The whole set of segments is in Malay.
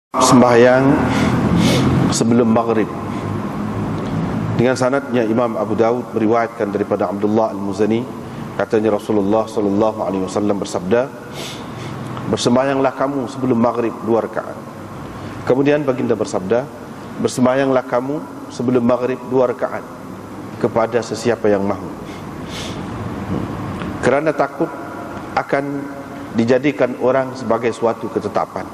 Sembahyang sebelum maghrib. Dengan sanadnya Imam Abu Daud meriwayatkan daripada Abdullah Al-Muzani, katanya Rasulullah sallallahu alaihi wasallam bersabda, bersembahyanglah kamu sebelum maghrib 2 rakaat. Kemudian baginda bersabda, bersembahyanglah kamu sebelum maghrib 2 rakaat kepada sesiapa yang mahu, kerana takut akan dijadikan orang sebagai suatu ketetapan.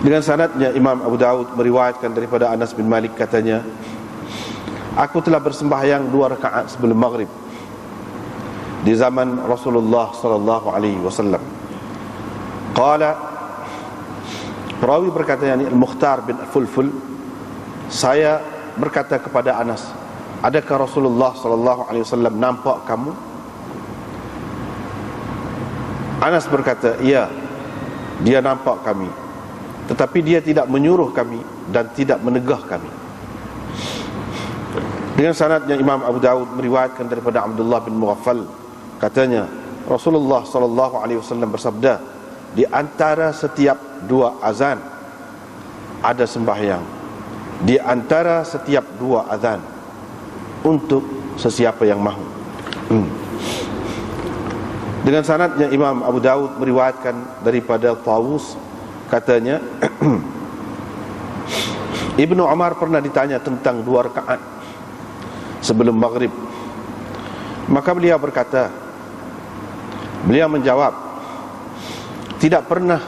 Dengan sanadnya Imam Abu Daud meriwayatkan daripada Anas bin Malik, katanya, aku telah bersembahyang 2 rakaat sebelum maghrib di zaman Rasulullah sallallahu alaihi wasallam. Qala, perawi berkata, yakni Al-Mukhtar bin Fulful, saya berkata kepada Anas, adakah Rasulullah sallallahu alaihi wasallam nampak kamu? Anas berkata, iya, dia nampak kami, tetapi dia tidak menyuruh kami dan tidak menegah kami. Dengan sanadnya Imam Abu Daud meriwayatkan daripada Abdullah bin Mughaffal, katanya Rasulullah sallallahu alaihi wasallam bersabda, di antara setiap 2 azan ada sembahyang, di antara setiap 2 azan untuk sesiapa yang mahu. Dengan sanadnya Imam Abu Daud meriwayatkan daripada Tawus, katanya Ibnu Umar pernah ditanya tentang 2 rakaat sebelum maghrib. Maka beliau menjawab, tidak pernah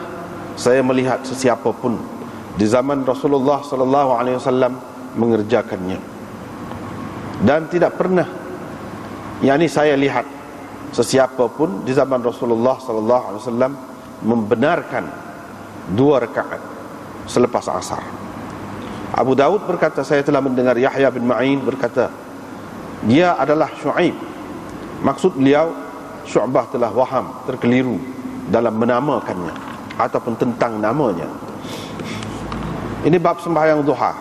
saya melihat sesiapa pun di zaman Rasulullah sallallahu alaihi wasallam mengerjakannya, dan tidak pernah, yakni saya lihat sesiapa pun di zaman Rasulullah sallallahu alaihi wasallam membenarkan 2 rakaat selepas asar. Abu Daud berkata, saya telah mendengar Yahya bin Ma'in berkata, dia adalah Syu'aib. Maksud beliau, Syu'bah telah waham, terkeliru dalam menamakannya ataupun tentang namanya. Ini bab sembahyang duha.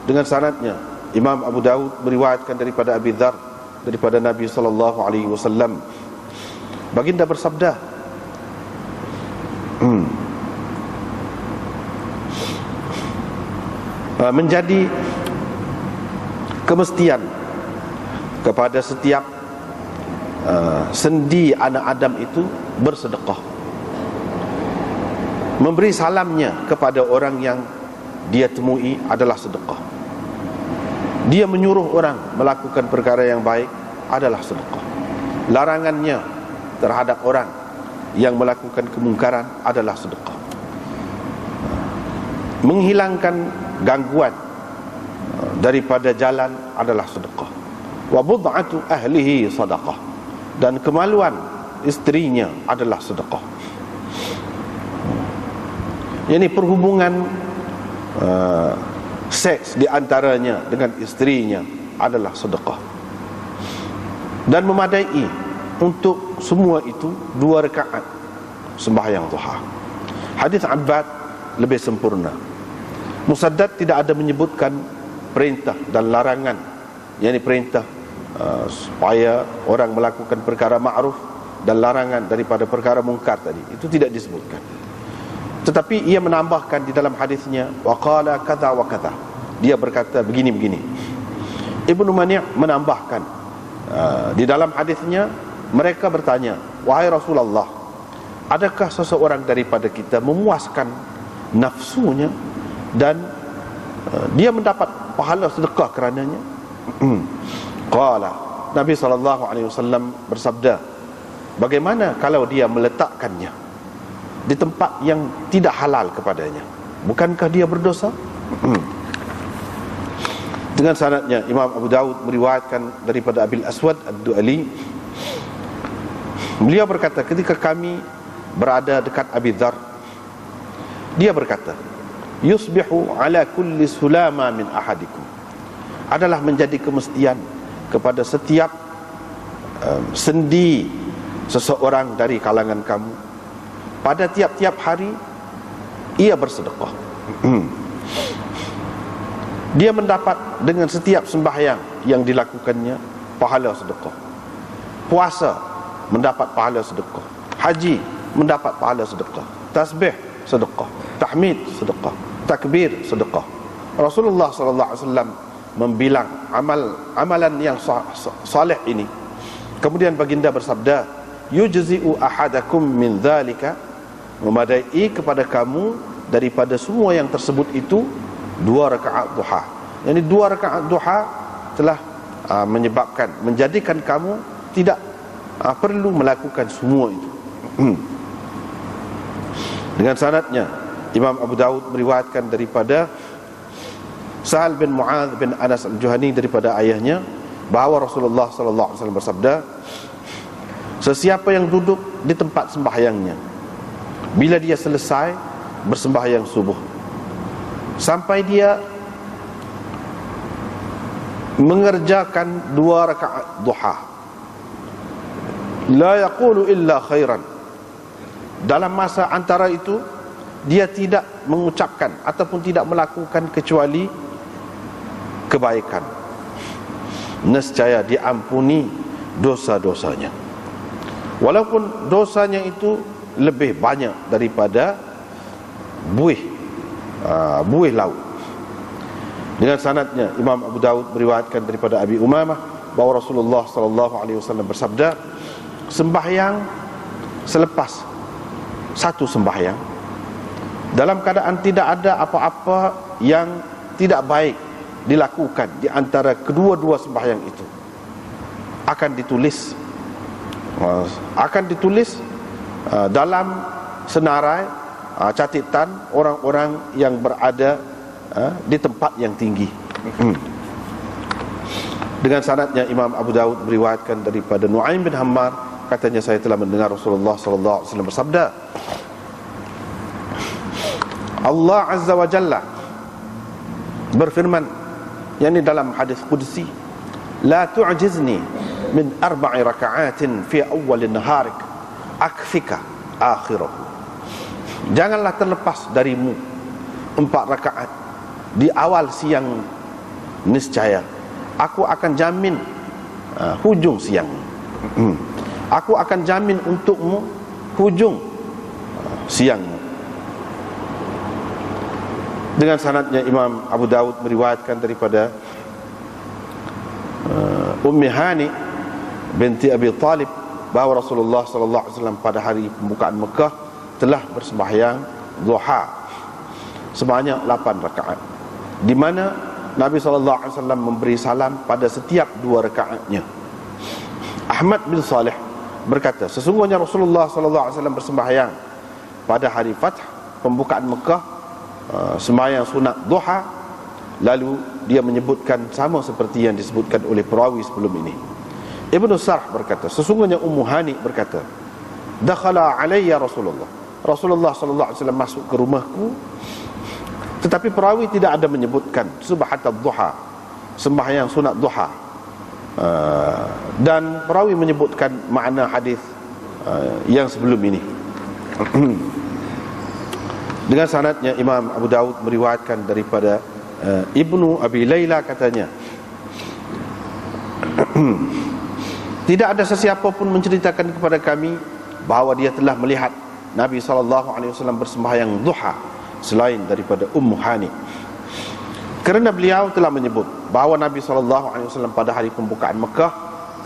Dengan sanadnya Imam Abu Daud meriwayatkan daripada Abi Dzar, daripada Nabi sallallahu alaihi wasallam, baginda bersabda, menjadi kemestian kepada setiap sendi anak Adam itu bersedekah, memberi salamnya kepada orang yang dia temui adalah sedekah, dia menyuruh orang melakukan perkara yang baik adalah sedekah, larangannya terhadap orang yang melakukan kemungkaran adalah sedekah, menghilangkan gangguan daripada jalan adalah sedekah, wa bud'atu ahlihi sadaqah, dan kemaluan istrinya adalah sedekah. Ini perhubungan seks di antaranya dengan istrinya adalah sedekah, dan memadai untuk semua itu 2 rakaat sembahyang duha. Hadis Abbad lebih sempurna. Musaddad tidak ada menyebutkan perintah dan larangan, yakni perintah supaya orang melakukan perkara ma'ruf dan larangan daripada perkara mungkar tadi, itu tidak disebutkan. Tetapi ia menambahkan di dalam hadisnya, wa qala kadza wa kadza, dia berkata begini-begini. Ibnu Mani' menambahkan di dalam hadisnya, mereka bertanya, wahai Rasulullah, adakah seseorang daripada kita memuaskan nafsunya dan dia mendapat pahala sedekah kerananya? Qala, Nabi sallallahu alaihi wasallam bersabda, bagaimana kalau dia meletakkannya di tempat yang tidak halal kepadanya, bukankah dia berdosa? Dengan sanadnya Imam Abu Daud meriwayatkan daripada Abil Aswad Ad-Du'ali, beliau berkata, ketika kami berada dekat Abi Dzar, dia berkata, yusbihu ala kulli sulama min ahadikum, adalah menjadi kemestian kepada setiap sendi seseorang dari kalangan kamu, pada tiap-tiap hari ia bersedekah. Dia mendapat dengan setiap sembahyang yang dilakukannya pahala sedekah, puasa mendapat pahala sedekah, haji mendapat pahala sedekah. tasbih sedekah, tahmid sedekah, takbir sedekah. Rasulullah sallallahu alaihi wasallam membilang amalan yang saleh ini. Kemudian baginda bersabda, yujzi'u ahadakum min dzalika, memadai kepada kamu daripada semua yang tersebut itu 2 rakaat duha. Yani 2 rakaat duha telah menjadikan kamu tidak perlu melakukan semua itu. Dengan sanadnya Imam Abu Daud meriwayatkan daripada Sahal bin Mu'adz bin Anas al-Juhani daripada ayahnya bahawa Rasulullah sallallahu alaihi wasallam bersabda, sesiapa yang duduk di tempat sembahyangnya bila dia selesai bersembahyang subuh sampai dia mengerjakan 2 rakaat duha, la yaqulu illa khairan, dalam masa antara itu dia tidak mengucapkan ataupun tidak melakukan kecuali kebaikan, nescaya diampuni dosa-dosanya, walaupun dosanya itu lebih banyak daripada buih laut. Dengan sanadnya Imam Abu Daud meriwayatkan daripada Abi Umamah bahawa Rasulullah sallallahu alaihi wasallam bersabda, sembahyang selepas satu sembahyang dalam keadaan tidak ada apa-apa yang tidak baik dilakukan di antara kedua-dua sembahyang itu, akan ditulis dalam senarai catatan orang-orang yang berada di tempat yang tinggi. Dengan sanadnya Imam Abu Daud meriwayatkan daripada Nu'aim bin Hammar, katanya saya telah mendengar Rasulullah sallallahu alaihi wasallam bersabda, Allah Azza wa Jalla berfirman, yakni dalam hadis qudsi, la tu'jizni min 4 raka'atin fi awwal naharik akfika akhirahu, janganlah terlepas darimu 4 rakaat di awal siang, niscaya aku akan jamin hujung siang. Aku akan jamin untukmu hujung siangmu. Dengan sanadnya Imam Abu Daud meriwayatkan daripada Ummi Hani binti Abi Talib bahawa Rasulullah sallallahu alaihi wasallam pada hari pembukaan Mekah telah bersembahyang duha sebanyak 8 rakaat, di mana Nabi SAW memberi salam pada setiap 2 rakaatnya. Ahmad bin Salih berkata, sesungguhnya Rasulullah SAW bersembahyang pada hari Fath, pembukaan Mekah, sembahyang sunat duha, lalu dia menyebutkan sama seperti yang disebutkan oleh perawi sebelum ini. Ibnu Sarh berkata, sesungguhnya Ummu Hani berkata, dakhala alayya Rasulullah SAW masuk ke rumahku, tetapi perawi tidak ada menyebutkan subhatat duha, sembahyang sunat duha, dan perawi menyebutkan makna hadis yang sebelum ini. Dengan sanadnya Imam Abu Daud meriwayatkan daripada Ibnu Abi Layla, katanya, tidak ada sesiapa pun menceritakan kepada kami bahawa dia telah melihat Nabi SAW bersembahyang duha selain daripada Ummu Hani, kerana beliau telah menyebut bahawa Nabi SAW pada hari pembukaan Mekah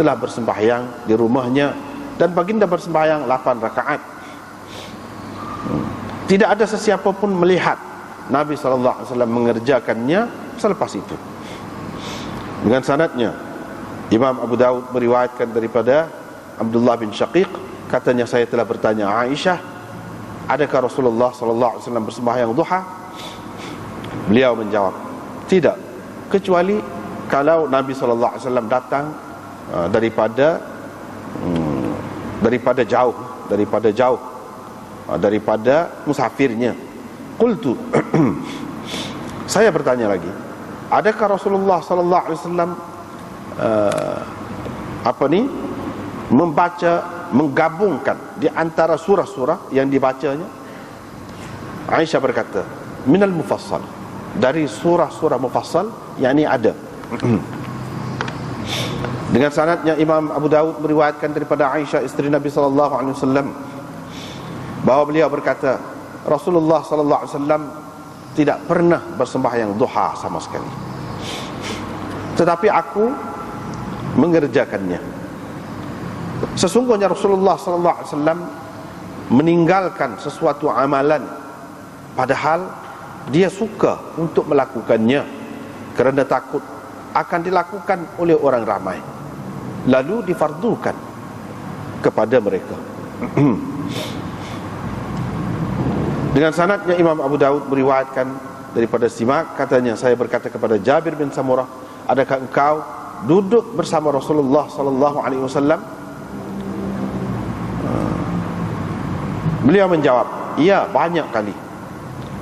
telah bersembahyang di rumahnya dan baginda bersembahyang 8 rakaat. Tidak ada sesiapa pun melihat Nabi SAW mengerjakannya selepas itu. Dengan sanadnya Imam Abu Daud meriwayatkan daripada Abdullah bin Syaqiq, katanya saya telah bertanya Aisyah, adakah Rasulullah SAW bersembahyang duha? Beliau menjawab, tidak, kecuali kalau Nabi SAW datang daripada jauh, daripada musafirnya. Qultu, saya bertanya lagi, adakah Rasulullah SAW menggabungkan di antara surah-surah yang dibacanya? Aisyah berkata, minal mufassal, dari surah-surah mufassal, yakni ada. Dengan sanadnya Imam Abu Daud meriwayatkan daripada Aisyah isteri Nabi SAW bahawa beliau berkata, Rasulullah sallallahu alaihi wasallam tidak pernah bersembahyang duha sama sekali. Tetapi aku mengerjakannya. Sesungguhnya Rasulullah sallallahu alaihi wasallam meninggalkan sesuatu amalan padahal dia suka untuk melakukannya kerana takut akan dilakukan oleh orang ramai, lalu difardukan kepada mereka. Dengan sanadnya Imam Abu Daud meriwayatkan daripada Simak, katanya, saya berkata kepada Jabir bin Samurah, adakah engkau duduk bersama Rasulullah sallallahu alaihi wasallam? Beliau menjawab, iya, banyak kali.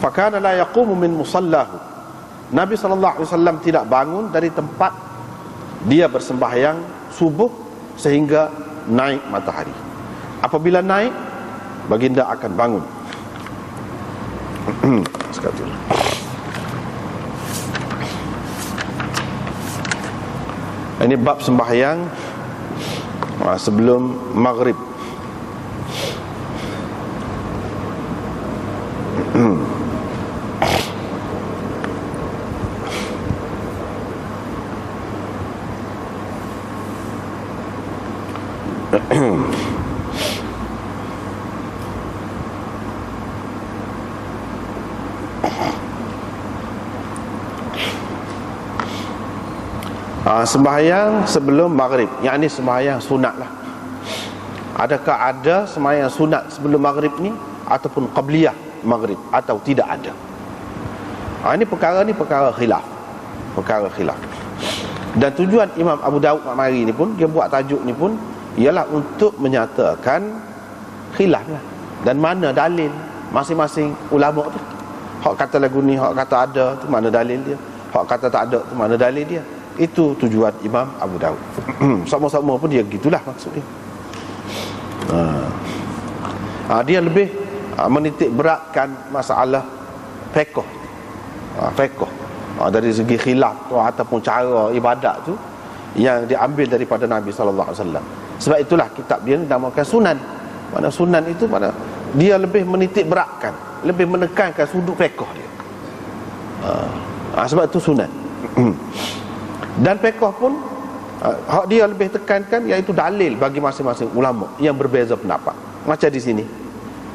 Fakana la yaqumu min musallahu. Nabi sallallahu alaihi wasallam tidak bangun dari tempat dia bersembahyang subuh sehingga naik matahari. Apabila naik, baginda akan bangun. Sekali. Ini bab sembahyang sebelum maghrib. Sembahyang sebelum maghrib, yakni sembahyang sunat lah. Adakah ada sembahyang sunat sebelum maghrib ni ataupun qabliyah maghrib atau tidak ada? Ini perkara khilaf. Perkara khilaf. Dan tujuan Imam Abu Daud mari ni pun, dia buat tajuk ni pun ialah untuk menyatakan khilaf lah. Dan mana dalil masing-masing ulama tu. Hak kata lagu ni, hak kata ada tu mana dalil dia, hak kata tak ada tu mana dalil dia. Itu tujuan Imam Abu Daud. Sama-sama pun dia gitulah maksud dia. Dia lebih menitik beratkan masalah fiqh. Fiqh dari segi khilaf ataupun cara ibadat tu yang diambil daripada Nabi sallallahu alaihi wasallam. Sebab itulah kitab dia dinamakan Sunan. Mana Sunan itu mana dia lebih menitik beratkan, lebih menekankan sudut fiqh dia. Sebab itu Sunan. Dan fiqh pun hak dia lebih tekankan iaitu dalil bagi masing-masing ulama yang berbeza pendapat. Macam di sini.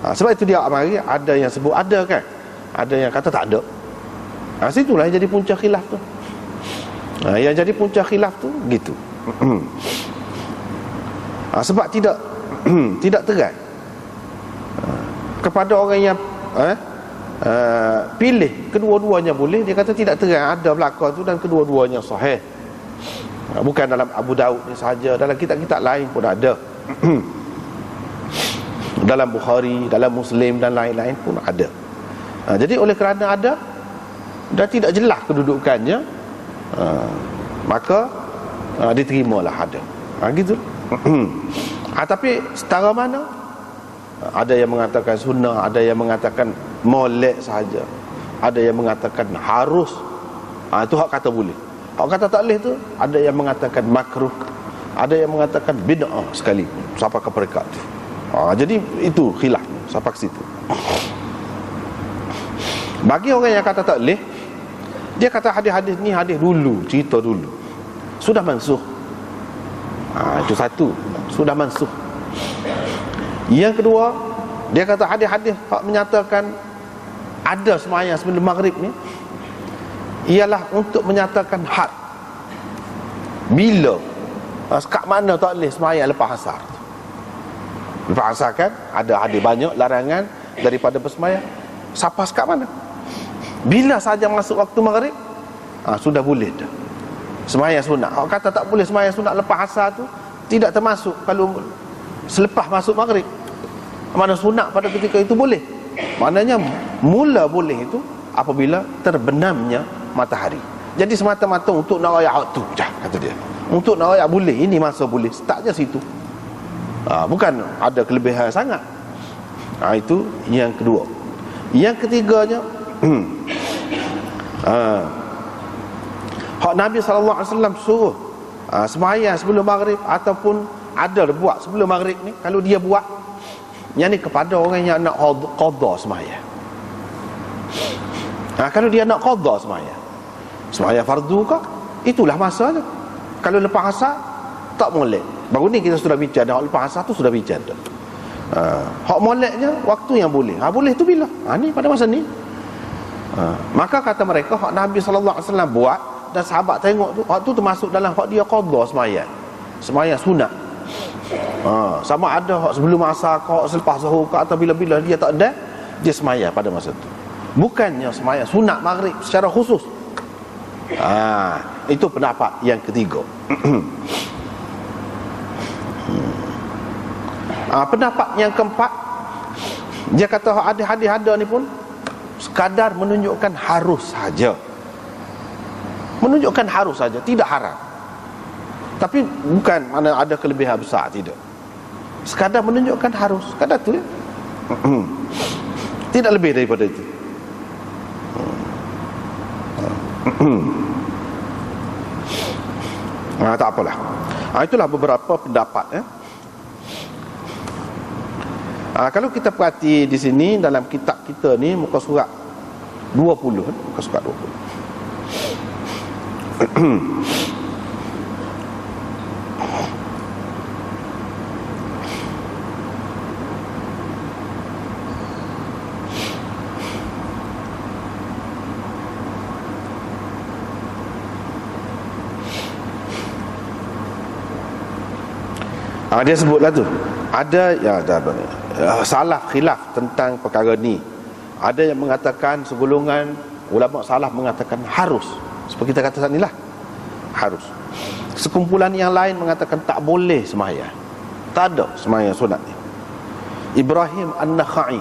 Sebab itu dia mari ada yang sebut ada kan, ada yang kata tak ada. Situlah yang jadi punca khilaf tu. Yang jadi punca khilaf tu gitu. Sebab tidak tidak terang kepada orang yang pilih kedua-duanya boleh, dia kata tidak terang ada belakang tu dan kedua-duanya sahih. Bukan dalam Abu Daud ni sahaja, dalam kitab-kitab lain pun ada. Dalam Bukhari, dalam Muslim dan lain-lain pun ada. Jadi oleh kerana ada dan tidak jelas kedudukannya, maka diterimalah ada. Gitu. Tapi setara mana? Ada yang mengatakan sunnah, ada yang mengatakan molek sahaja, ada yang mengatakan harus. Itu hak kata boleh. Hak kata tak boleh tu ada yang mengatakan makruh, ada yang mengatakan bid'ah sekali sampai ke peringkat tu. Jadi itu khilaf sampai ke situ. Bagi orang yang kata tak boleh, dia kata hadis-hadis ni hadis dulu, cerita dulu, sudah mansuh. Itu satu, sudah mansuh. Yang kedua, dia kata hadis-hadis hak menyatakan ada sembahyang sebelum maghrib ni ialah untuk menyatakan had. Bila kat mana tak boleh sembahyang lepas asar. Lepas asar kan ada hadis banyak larangan daripada bersembahyang. Siapa kat mana? Bila saja masuk waktu maghrib, sudah boleh dah sembahyang sunat. Hak kata tak boleh sembahyang sunat lepas asar tu tidak termasuk kalau selepas masuk maghrib. Mana sunat pada ketika itu boleh. Maknanya mula boleh itu apabila terbenamnya matahari. Jadi semata-mata untuk nak raya waktu dah, kata dia. Untuk nak raya boleh, ini masa boleh, startnya situ. Bukan ada kelebihan sangat. Itu yang kedua. Yang ketiganya, hak Nabi SAW suruh sembahyang sebelum maghrib ataupun ada buat sebelum maghrib ni, kalau dia buat yang ni kepada orang yang nak qada sembahyang. Kalau dia nak qada sembahyang fardu kah, itulah masanya. Kalau lepas asar tak molek. Baru ni kita sudah bincang dah, lepas asar tu sudah bincang dah. Hak moleknya waktu yang boleh. Boleh tu bila? Ni pada masa ni. Maka kata mereka hak Nabi sallallahu alaihi wasallam buat dan sahabat tengok tu, hak tu termasuk dalam hak dia qada sembahyang sunat. Sama ada hak sebelum asar ke, hak selepas zuhur ke, atau bila-bila dia tak ada, dia sembahyang pada masa tu. Bukannya sembahyang sunat maghrib secara khusus. Itu pendapat yang ketiga. Pendapat yang keempat, dia kata ada hadis ni pun sekadar menunjukkan harus saja. Menunjukkan harus saja, tidak haram. Tapi bukan mana ada kelebihan besar, tidak. Sekadar menunjukkan harus, sekadar tu ya. Tidak lebih daripada itu. Tak apalah. Itulah beberapa pendapat ya. Kalau kita perhati di sini dalam kitab kita ni, muka surat 20, muka surat 20. Dia sebutlah tu. Ada salaf khilaf tentang perkara ni. Ada yang mengatakan, segolongan ulama salaf mengatakan harus, seperti kita kata tadi lah, harus. Sekumpulan yang lain mengatakan tak boleh sembahyang, tak ada sembahyang sunat ni. Ibrahim An-Nakhai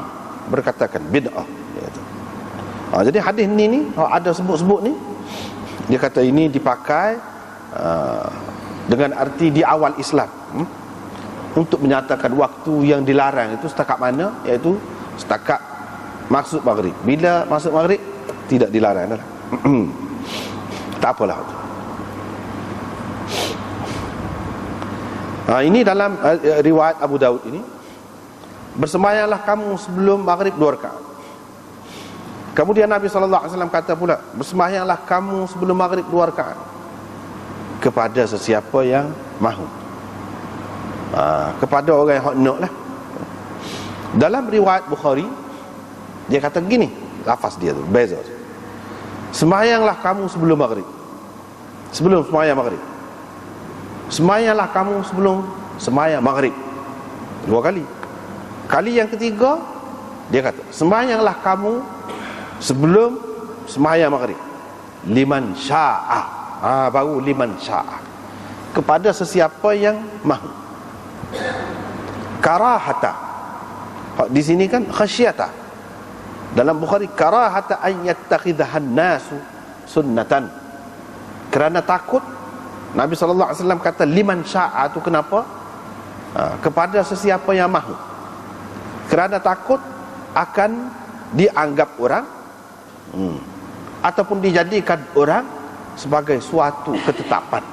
berkatakan bid'ah, dia kata. Jadi hadis ni ada sebut-sebut ni, dia kata ini dipakai dengan arti di awal Islam, untuk menyatakan waktu yang dilarang itu setakat mana, iaitu setakat maksud maghrib. Bila maksud maghrib tidak dilarang dah. Tak apalah. Ini dalam riwayat Abu Daud ini, bersembahyanglah kamu sebelum maghrib 2 rakaat. Kemudian Nabi SAW kata pula, bersembahyanglah kamu sebelum maghrib 2 rakaat kepada sesiapa yang mahu. Kepada orang yang nak lah. Dalam riwayat Bukhari, dia kata gini, lafaz dia tu beza. Sembahyanglah kamu sebelum maghrib, sebelum sembahyang maghrib. Sembahyanglah kamu sebelum sembahyang maghrib 2 kali. Kali yang ketiga, dia kata sembahyanglah kamu sebelum sembahyang maghrib liman sya'a. Baru liman sya'a, kepada sesiapa yang mahu. Karahata, di sini kan khasyata. Dalam Bukhari, karahata an yattakhidhahan nasu sunnatan, kerana takut. Nabi SAW kata liman sya'a tu kenapa? Kepada sesiapa yang mahu, kerana takut akan dianggap orang ataupun dijadikan orang sebagai suatu ketetapan,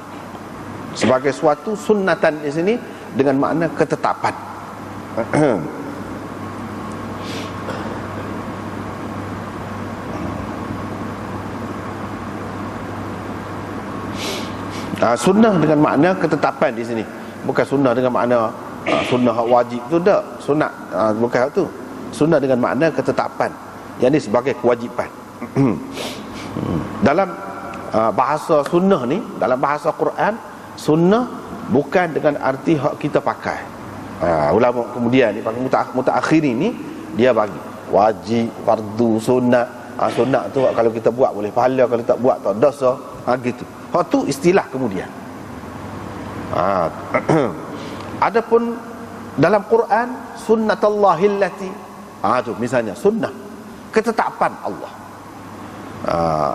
sebagai suatu sunnatan di sini dengan makna ketetapan. Sunnah dengan makna ketetapan di sini, bukan sunnah dengan makna sunnah wajib tu dah. Sunat bukan tu. Sunnah dengan makna ketetapan, yang ini sebagai kewajipan. Dalam bahasa sunnah ni, dalam bahasa Quran, sunnah bukan dengan arti hak kita pakai. Ulama kemudian ni, mutaakhirin ni, dia bagi wajib, fardu, sunat. Sunat tu kalau kita buat boleh pahala, kalau tak buat tak dosa. Gitu. Hak tu istilah kemudian. Adapun dalam Quran, sunnatullahillati, tu misalnya sunnah, ketetapan Allah.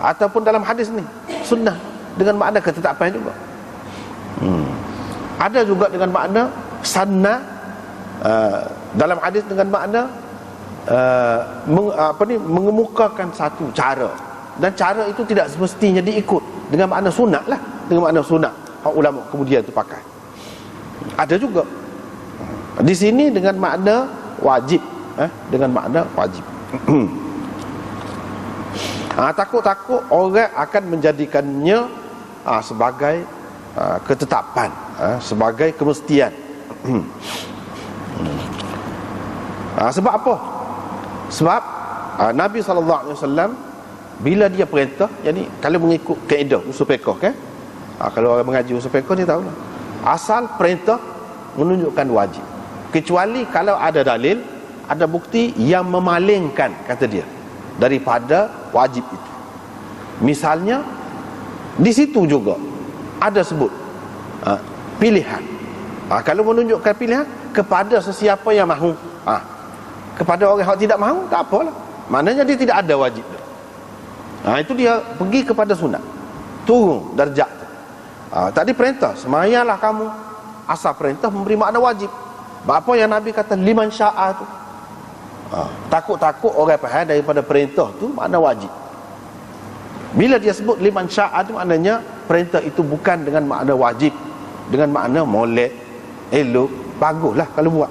Ataupun dalam hadis ni, sunnah dengan makna ketetapan juga. Ada juga dengan makna sanna, dalam hadis dengan makna mengemukakan satu cara, dan cara itu tidak semestinya diikut dengan makna sunat lah, dengan makna sunat. Hak ulama kemudian tu pakai. Ada juga di sini dengan makna wajib, dengan makna wajib. Takut-takut orang akan menjadikannya sebagai ketetapan, sebagai kemestian. Sebab apa? Sebab Nabi SAW bila dia perintah, jadi kalau mengikut kaedah usul fiqh kan, kalau orang mengaji usul fiqh dia tahu lah, asal perintah menunjukkan wajib, kecuali kalau ada dalil, ada bukti yang memalingkan, kata dia, daripada wajib itu. Misalnya di situ juga ada sebut pilihan. Kalau menunjukkan pilihan kepada sesiapa yang mahu, kepada orang yang tidak mahu, tak apalah, maknanya dia tidak ada wajib. Itu dia pergi kepada sunat, turun darjat. Tadi perintah, semayanglah kamu, asal perintah memberi makna wajib. Apa yang Nabi kata liman sya'a tu, takut-takut orang faham daripada perintah tu makna wajib. Bila dia sebut liman sya'a tu, maknanya perintah itu bukan dengan makna wajib, dengan makna molek, elok, baguslah kalau buat.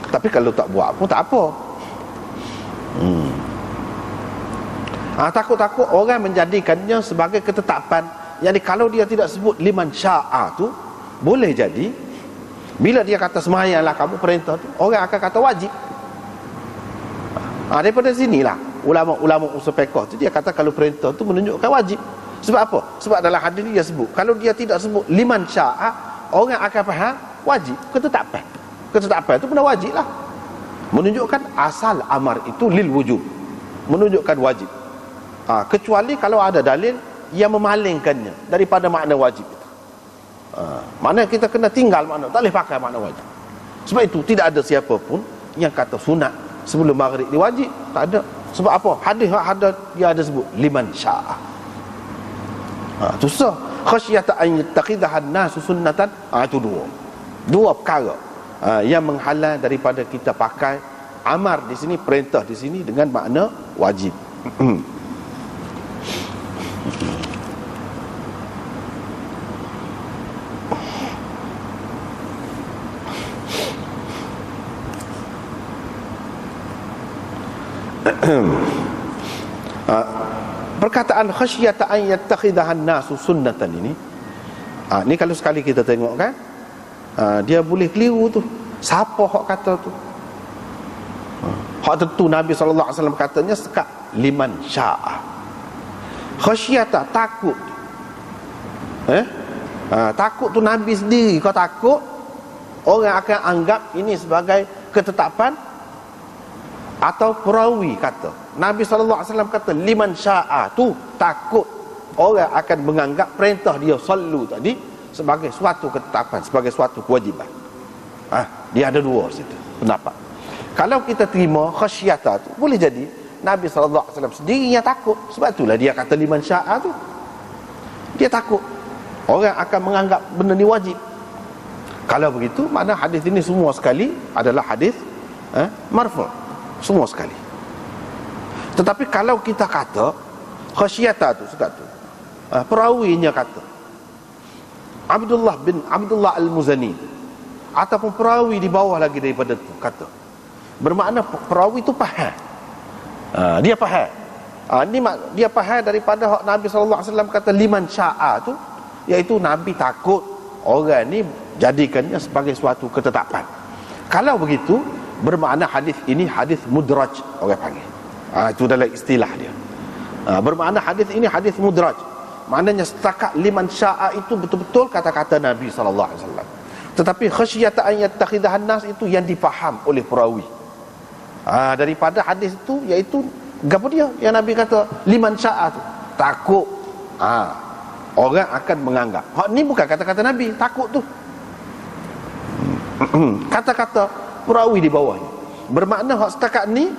Tapi kalau tak buat pun tak apa. Takut-takut orang menjadikannya sebagai ketetapan. Jadi kalau dia tidak sebut liman sya'a tu, boleh jadi bila dia kata semayanglah kamu, perintah tu, orang akan kata wajib. Daripada sinilah ulama-ulama usul fiqh tu dia kata kalau perintah tu menunjukkan wajib. Sebab apa? Sebab dalam hadis dia sebut, kalau dia tidak sebut liman sya'a, orang akan faham wajib, ketetapan. Ketetapan itu benar wajib lah, menunjukkan asal amar itu lil wujub, menunjukkan wajib. Kecuali kalau ada dalil yang memalingkannya daripada makna wajib itu. Makna kita kena tinggal makna, tak boleh pakai makna wajib. Sebab itu tidak ada siapa pun yang kata sunat sebelum maghrib dia wajib, tak ada. Sebab apa? Hadis ada, dia ada sebut liman sya'a. Itu sah. Khasyata an yattakhidhahan nasu sunnatan. Itu dua perkara yang menghalang daripada kita pakai amar di sini, perintah di sini dengan makna wajib. Perkataan khasyata an yattakhidhahan nasu sunnatan ini, ni kalau sekali kita tengok kan, dia boleh keliru tu. Siapa hak kata tu? Hak tentu Nabi SAW katanya sekat liman sya'a. Khasyata, takut. Takut tu Nabi sendiri. Kau takut, orang akan anggap ini sebagai ketetapan, atau perawi kata. Nabi SAW kata liman sya'a tu, takut orang akan menganggap perintah dia sallu tadi sebagai suatu ketetapan, sebagai suatu kewajiban. Dia ada dua situ pendapat. Kalau kita terima khasyata tu, boleh jadi Nabi SAW sendiri yang takut. Sebab itulah dia kata liman sya'a tu, dia takut orang akan menganggap benda ni wajib. Kalau begitu, makna hadis ini semua sekali adalah hadis marfu', semua sekali. Tetapi kalau kita kata khasyata tu, sekatu perawinya kata Abdullah bin Abdullah Al-Muzani, ataupun perawi di bawah lagi daripada tu kata, bermakna perawi tu faham. Dia faham. Dia faham daripada hak Nabi SAW kata liman sya'a tu, iaitu Nabi takut orang ni jadikannya sebagai suatu ketetapan. Kalau begitu, bermakna hadis ini hadis mudraj, orang panggil. Itu dalam istilah dia. Bermakna hadis ini hadis mudraj. Maknanya setakat liman sya'a itu betul-betul kata-kata Nabi SAW. Tetapi khasyata an yattakhidhahan nas itu yang difaham oleh perawi. Daripada hadis itu, iaitu apa dia yang Nabi kata liman sya'a tu, takut orang akan menganggap ni bukan kata-kata Nabi, takut tu kata-kata perawi di bawahnya. Bermakna hak setakat ni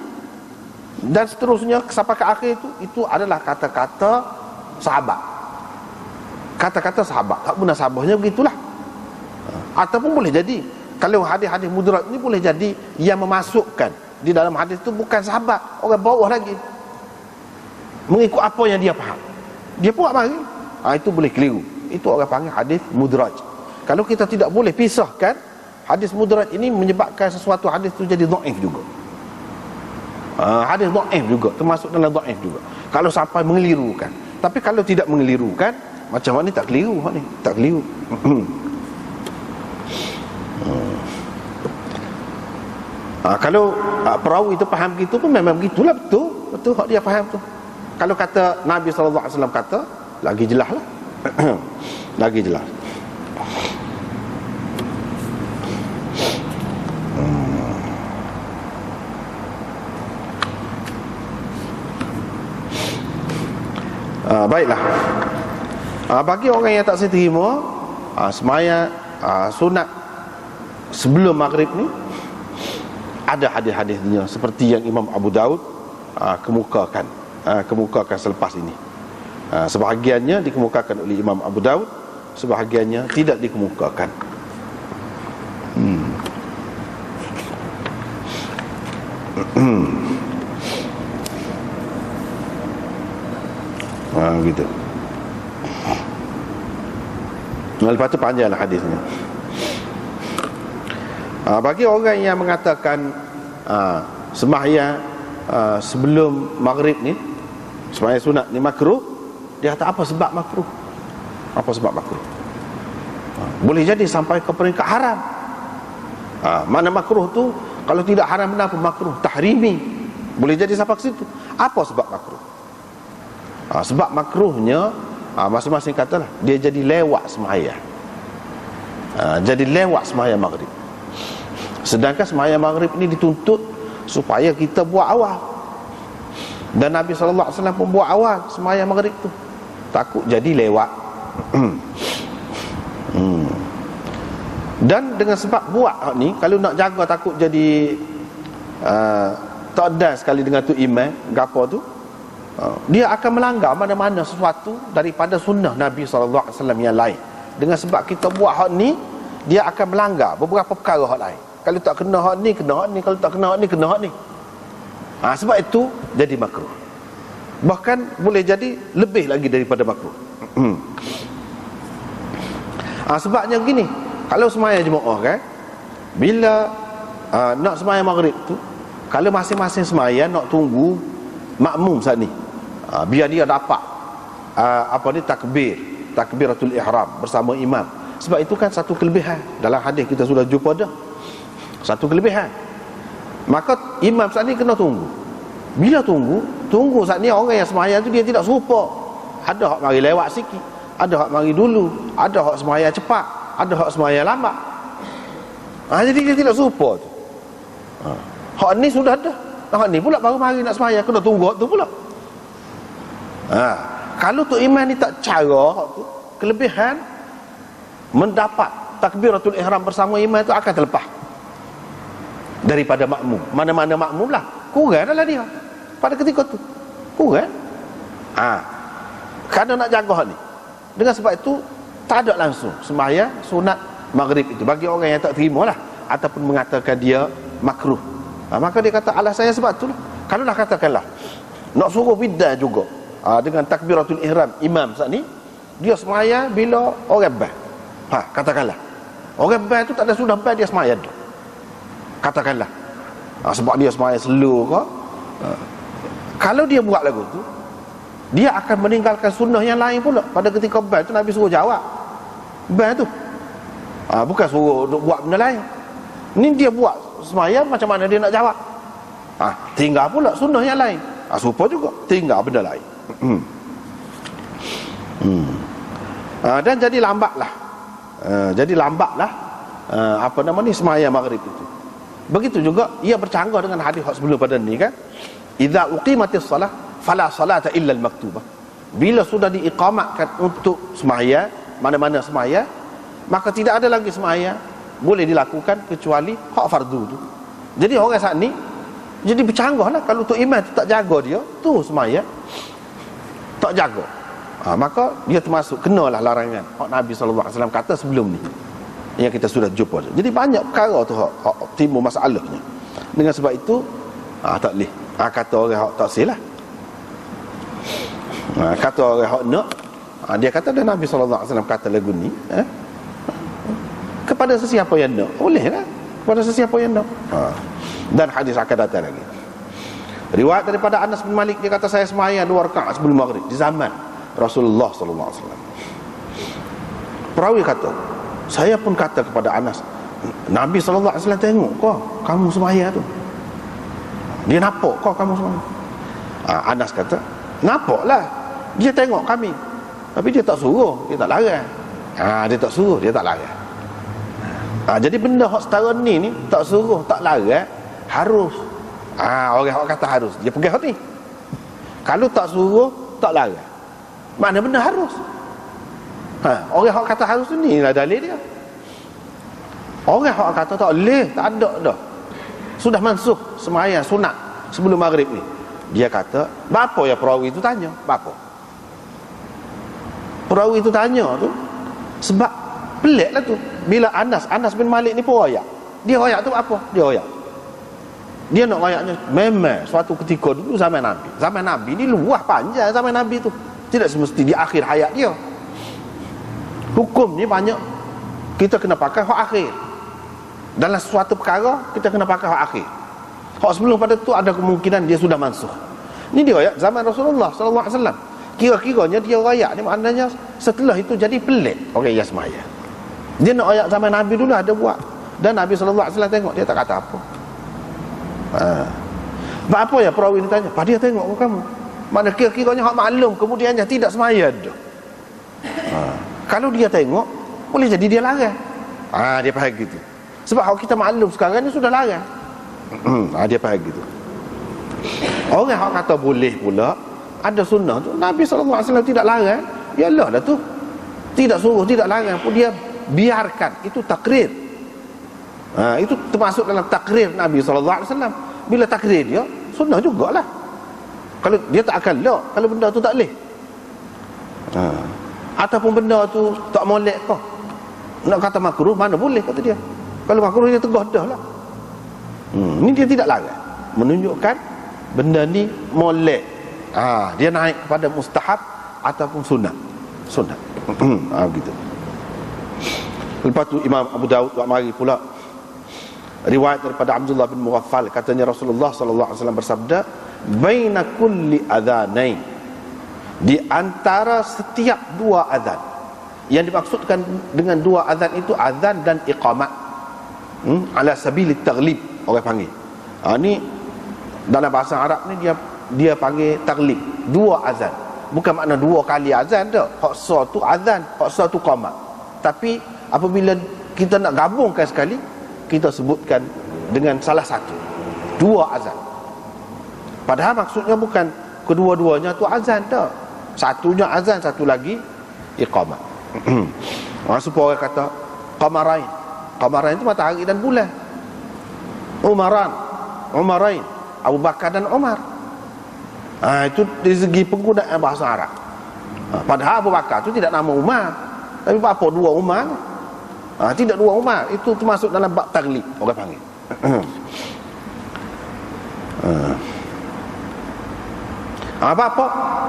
dan seterusnya sampai ke akhir itu adalah kata-kata sahabat. Kata-kata sahabat, tak munasabahnya begitulah. Ataupun boleh jadi kalau hadis-hadis mudarat ni boleh jadi yang memasukkan di dalam hadis itu bukan sahabat, orang bawah lagi, mengikut apa yang dia faham, dia buat mari. Itu boleh keliru. Itu orang panggil hadis mudraj. Kalau kita tidak boleh pisahkan, hadis mudraj ini menyebabkan sesuatu hadis itu jadi dhaif juga. Hadis dhaif juga, termasuk dalam dhaif juga. Kalau sampai mengelirukan. Tapi kalau tidak mengelirukan, macam mana ni tak keliru, ni tak keliru. Kalau perawi itu faham begitu pun memang begitulah, betul hak dia faham tu. Kalau kata Nabi SAW kata, lagi jelas lah. Lagi jelas. Baiklah. Bagi orang yang tak seterima semaya sunat sebelum maghrib ni, ada hadis-hadisnya seperti yang Imam Abu Daud kemukakan selepas ini. Sebahagiannya dikemukakan oleh Imam Abu Daud, sebahagiannya tidak dikemukakan. Begitu. Lepas tu panjanglah hadisnya. Bagi orang yang mengatakan sembahyang sebelum maghrib ni, sembahyang sunat ni makruh, dia kata apa sebab makruh? Apa sebab makruh? Boleh jadi sampai ke peringkat haram. Mana makruh tu? Kalau tidak haram benar pun makruh, tahrimi. Boleh jadi sampai ke situ. Apa sebab makruh? Sebab makruhnya masing-masing katalah dia jadi lewat sembahyang. Jadi lewat sembahyang maghrib. Sedangkan sembahyang maghrib ni dituntut supaya kita buat awal. Dan Nabi SAW pun buat awal sembahyang maghrib tu. Takut jadi lewat. Dan dengan sebab buat ni, kalau nak jaga takut jadi tak ada sekali dengan tu imam gapo tu, dia akan melanggar mana-mana sesuatu daripada sunnah Nabi SAW yang lain. Dengan sebab kita buat hak ni, dia akan melanggar beberapa perkara hak lain. Kalau tak kena hak ni, kena hak ni. Kalau tak kena hak ni, kena hak ni. Sebab itu jadi makruh. Bahkan boleh jadi lebih lagi daripada makruh. Sebabnya gini, kalau sembahyang jemaah kan, bila nak sembahyang maghrib tu, kalau masing-masing sembahyang nak tunggu makmum saat ni, biar dia dapat takbiratul ihram bersama imam. Sebab itu kan satu kelebihan. Dalam hadis kita sudah jumpa dah, satu kelebihan. Maka imam saat ni kena tunggu. Bila tunggu saat ni orang yang sembahyang tu dia tidak serupa. Ada hak mari lewat sikit, ada hak mari dulu, ada hak sembahyang cepat, ada hak sembahyang lambat. Jadi dia tidak serupa tu. Hak ni sudah ada, hak ni pula baru mari nak sembahyang, kena tunggu hak tu pula. Kalau tu imam ni tak cara hak tu, kelebihan mendapat takbiratul ihram bersama imam tu akan terlepas daripada makmum. Mana-mana makmum lah kurang adalah dia pada ketika tu, kurang. Kerana nak jaga hal ni. Dengan sebab itu tak ada langsung sembahyang sunat maghrib itu bagi orang yang tak terima lah, ataupun mengatakan dia makruh. Maka dia kata alasannya sebab tu lah. Kalau dah katakanlah nak suruh bidah juga dengan takbiratul ihram imam saat ni, dia sembahyang bila orang bang. Katakanlah orang bang tu tak ada sudah bang, dia sembahyang tu, katakanlah sebab dia sembahyang slow ke, kalau dia buat lagu tu, dia akan meninggalkan sunnah yang lain pula. Pada ketika bang tu Nabi suruh jawab bang tu, bukan suruh buat benda lain. Ni dia buat sembahyang, macam mana dia nak jawab? Tinggal pula sunnah yang lain. Serupa juga, tinggal benda lain. Dan jadi lambatlah. Sembahyang maghrib itu. Begitu juga ia bercanggah dengan hadis sebelum pada ni kan. Idza uqimatis salah fala salata illa al-maktubah. Bila sudah diiqamatkan untuk sembahyang, mana-mana sembahyang, maka tidak ada lagi sembahyang boleh dilakukan kecuali hak fardu tu. Jadi orang saat ni jadi bercanggahlah kalau tu imam tu tak jaga dia, tu sembahyang tak jaga. Maka dia termasuk kenalah larangan hak Nabi SAW kata sebelum ni yang kita sudah jumpa. Jadi banyak perkara tu hak timbul masalahnya. Dengan sebab itu tak boleh kata orang hak tak silah. Kata orang hak nak, dia kata dan Nabi SAW kata lagu ni kepada sesiapa yang nak, boleh lah kepada sesiapa yang nak. Dan hadis akan datang lagi. Riwayat daripada Anas bin Malik, dia kata saya sembahyang 2 rakaat sebelum maghrib di zaman Rasulullah sallallahu alaihi wasallam. Perawi kata, saya pun kata kepada Anas, Nabi sallallahu alaihi wasallam tengok kau kamu sembahyang tu. Dia nampak kau kamu sembahyang. Anas kata, nampaklah. Dia tengok kami. Tapi dia tak suruh, dia tak larang. Dia tak suruh, dia tak larang. Jadi benda hak setara ni tak suruh, tak larang, harus. Orang kata harus, dia pegang hati. Kalau tak suruh, tak larang, mana benda harus. Orang hak kata harus ni lah dalil dia. Orang hak kata tak boleh, tak ada dah, sudah mansuh sembahyang sunat sebelum maghrib ni. Dia kata, apa ya perawi itu tanya? Apa? Perawi itu tanya tu sebab pelik lah tu. Bila Anas bin Malik ni pun royak. Dia royak tu apa? Dia royak, dia nak royaknya memang suatu ketika dulu zaman Nabi. Zaman Nabi ni luah panjang zaman Nabi tu. Tidak semesti di akhir hayat dia. Hukum ni banyak kita kena pakai hak akhir. Dalam suatu perkara kita kena pakai hak akhir. Hak sebelum pada tu ada kemungkinan dia sudah mansuh. Ini dia royak zaman Rasulullah sallallahu alaihi wasallam. Kira-kiranya dia royak ni maknanya setelah itu jadi pelik orang yang sembahyang. Dia nak royak zaman Nabi dulu ada buat, dan Nabi sallallahu alaihi wasallam tengok, dia tak kata apa. Apa ya perawi ni tanya? Dia tengok kamu. Mana kira-kiranya hak maklum kemudiannya tidak sembahyang dah. Kalau dia tengok, boleh jadi dia larang. Dia faham gitu. Sebab hak kita maklum sekarang ni sudah larang. Dia faham gitu. Orang hak kata boleh pula, ada sunnah tu, Nabi SAW tidak larang, yalah dah tu, tidak suruh, tidak larang pun dia biarkan, itu takrir. Itu termasuk dalam takrir Nabi SAW. Bila takrir dia, sunnah jugalah. Kalau dia tak akan elok kalau benda tu tak boleh. Ataupun benda tu tak molek kau, nak kata makruh, mana boleh kata dia. Kalau makruh dia tegah dah lah. Ni dia tidak larang, menunjukkan benda ni molek. Dia naik kepada mustahab ataupun sunat. Gitu. Lepas tu Imam Abu Daud buat mari pula riwayat daripada Abdullah bin Mughaffal, katanya Rasulullah sallallahu alaihi wasallam bersabda, baina kulli adzanain, di antara setiap 2 azan. Yang dimaksudkan dengan 2 azan itu azan dan iqamah, ala sabilit taghlib orang panggil. Ni dalam bahasa Arab ni dia panggil taglib, 2 azan. Bukan makna 2 kali azan dah. Hak satu azan, hak satu qamah. Tapi apabila kita nak gabungkan sekali, kita sebutkan dengan salah satu, 2 azan. Padahal maksudnya bukan kedua-duanya tu azan dah. Satunya azan, satu lagi iqamah. Supaya orang kata qamarain. Qamarain itu matahari dan bulan. Umarain, Abu Bakar dan Umar. Itu dari segi penggunaan bahasa Arab. Padahal Abu Bakar itu tidak nama Umar, tapi apa 2 Umar? Tidak 2 Umar. Itu termasuk dalam bab taglib orang panggil.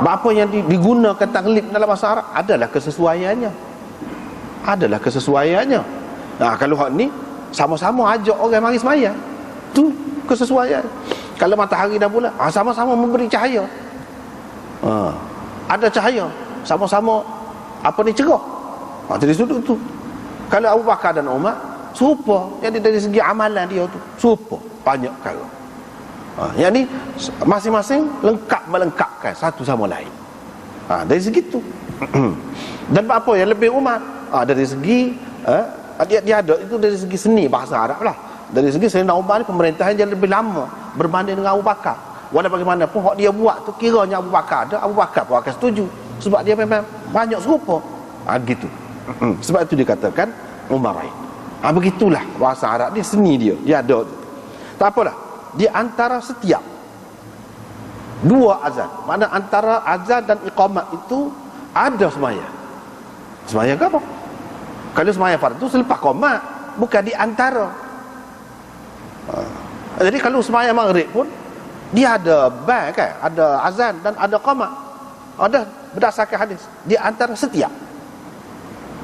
Apa yang digunakan taglib dalam bahasa Arab adalah kesesuaiannya. Kalau hak ni sama-sama ajak orang mari sembahyang, tu kesesuaian. Kalau matahari dan bulan, sama-sama memberi cahaya. Ada cahaya, sama-sama cerah. Dari sudut tu. Kalau Abu Bakar dan Umar serupa, jadi dari segi amalan dia tu serupa banyak perkara. Yang ni masing-masing melengkapkan satu sama lain. Dari segi tu. Dan apa yang lebih Umar? Dari segi dia ada itu dari segi seni bahasa Arab lah. Dari segi Sayyidina Umar ni pemerintahan dia lebih lama berbanding dengan Abu Bakar. Walau bagaimanapun hak dia buat tu, kiranya Abu Bakar ada, Abu Bakar pun akan setuju, sebab dia memang banyak serupa. Gitu. Sebab itu dikatakan Umarain. Begitulah bahasa Arab ni, seni dia ada. Tak apalah, di antara setiap 2 azan, mana antara azan dan iqamah itu ada sembahyang. Sembahyang ke apa? Kalau sembahyang fardu selepas qamat, bukan di antara. Jadi kalau sembahyang maghrib pun dia ada kan, ada azan dan ada qamat. Ada berdasarkan hadis di antara setiap.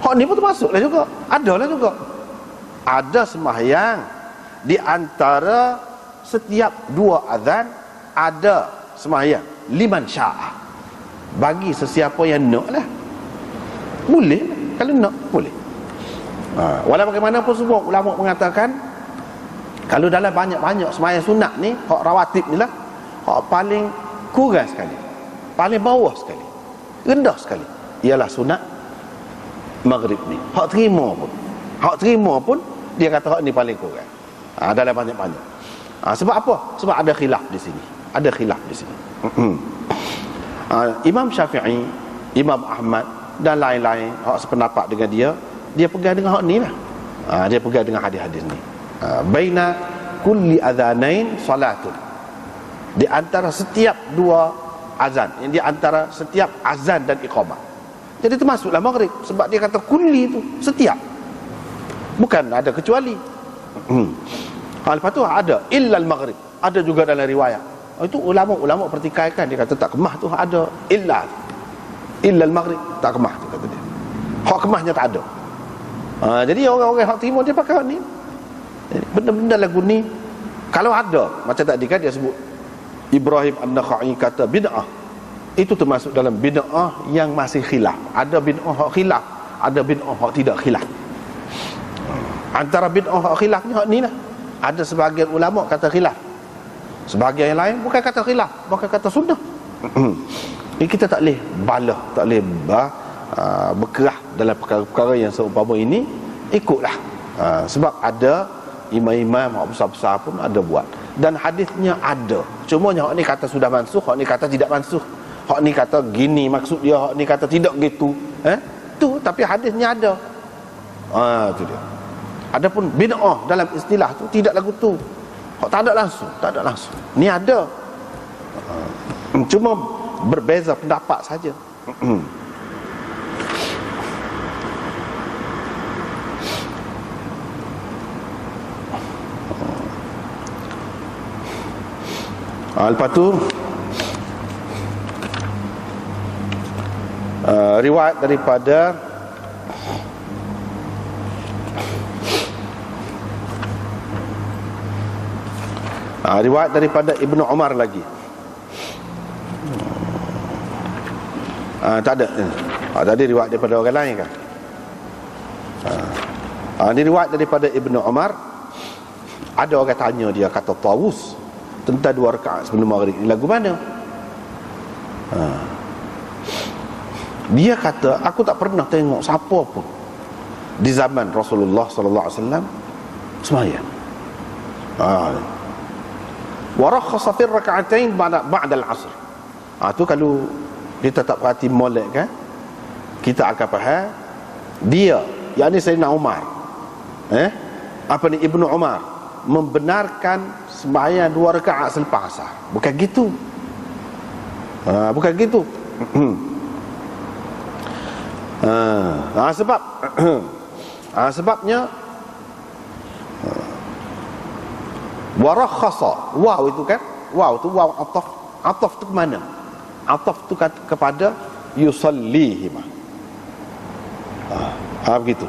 Hak ni pun termasuklah juga, adalah juga. Ada sembahyang di antara setiap 2 azan ada sembahyang liman syaa, bagi sesiapa yang nak lah. Boleh lah. Kalau nak boleh. Walau bagaimanapun semua ulama mengatakan, kalau dalam banyak-banyak sembahyang sunat ni, hak rawatib ni lah, hak paling kurang sekali, paling bawah sekali, rendah sekali, ialah sunat maghrib ni. Hak terima pun dia kata hak ni paling kurang. Dalam banyak-banyak. Sebab apa? Sebab ada khilaf di sini. Ada khilaf di sini. Imam Syafi'i, Imam Ahmad dan lain-lain hak sependapat dengan dia pegang dengan hak ni lah. Dia pegang dengan hadis-hadis ni. Baina kulli adhanain salatun, di antara setiap dua azan, yang di antara setiap azan dan iqamah. Jadi termasuklah maghrib, sebab dia kata kulli itu setiap, bukan ada kecuali. Lepas tu ada illal maghrib, ada juga dalam riwayat. Itu ulama pertikaikan, dia kata tak kemah tu ada illal maghrib, tak kemah tu kata dia. Hak kemahnya tak ada. Jadi orang-orang hak timur dia pakai hak ni. Benda-benda lagu ni kalau ada, macam tadi kan dia sebut Ibrahim An-Nakhai kata bid'ah, itu termasuk dalam bid'ah yang masih khilaf. Ada bid'ah hak khilaf, ada bid'ah hak tidak khilaf. Antara bid'ah hak khilaf ni hak ni lah. Ada sebahagian ulama kata khilaf, sebahagian yang lain bukan kata khilaf, bukan kata sunnah. Ini kita tak boleh balah, tak boleh berkerah dalam perkara-perkara yang seumpama ini. Ikutlah, sebab ada imam-imam hak besar-besar pun ada buat, dan hadisnya ada. Cuma hak ni kata sudah mansuh, hak ni kata tidak mansuh, hak ni kata gini maksud dia, hak ni kata tidak gitu. Tu tapi hadisnya ada. Tu dia. Adapun bid'ah dalam istilah tu tidak lagu tu. Hak tak ada langsung. Ni ada. Cuma berbeza pendapat saja. Lepas tu riwayat daripada Ibnu Umar lagi. Tak ada. Tadi riwayat daripada orang lain kan. Ini riwayat daripada Ibnu Umar. Ada orang tanya dia, kata Tawus, tentang 2 rakaat sebelum maghrib ni lagu mana? Dia kata, aku tak pernah tengok siapa pun di zaman Rasulullah sallallahu alaihi wasallam sembahyang. Wa rakhasa fi rak'atain ba'da al-'asr. Tu kalau kita tak perhati molek kan, kita akan faham dia, yakni Sayyidina Umar, Ibnu Umar membenarkan sembahyang 2 rakaat selepas asar. Bukan gitu. Bukan gitu. Sebabnya warakhasa, waw itu kan, waw tu waw ataf tu ke mana? Ataf tu kepada yusallihima. Begitu.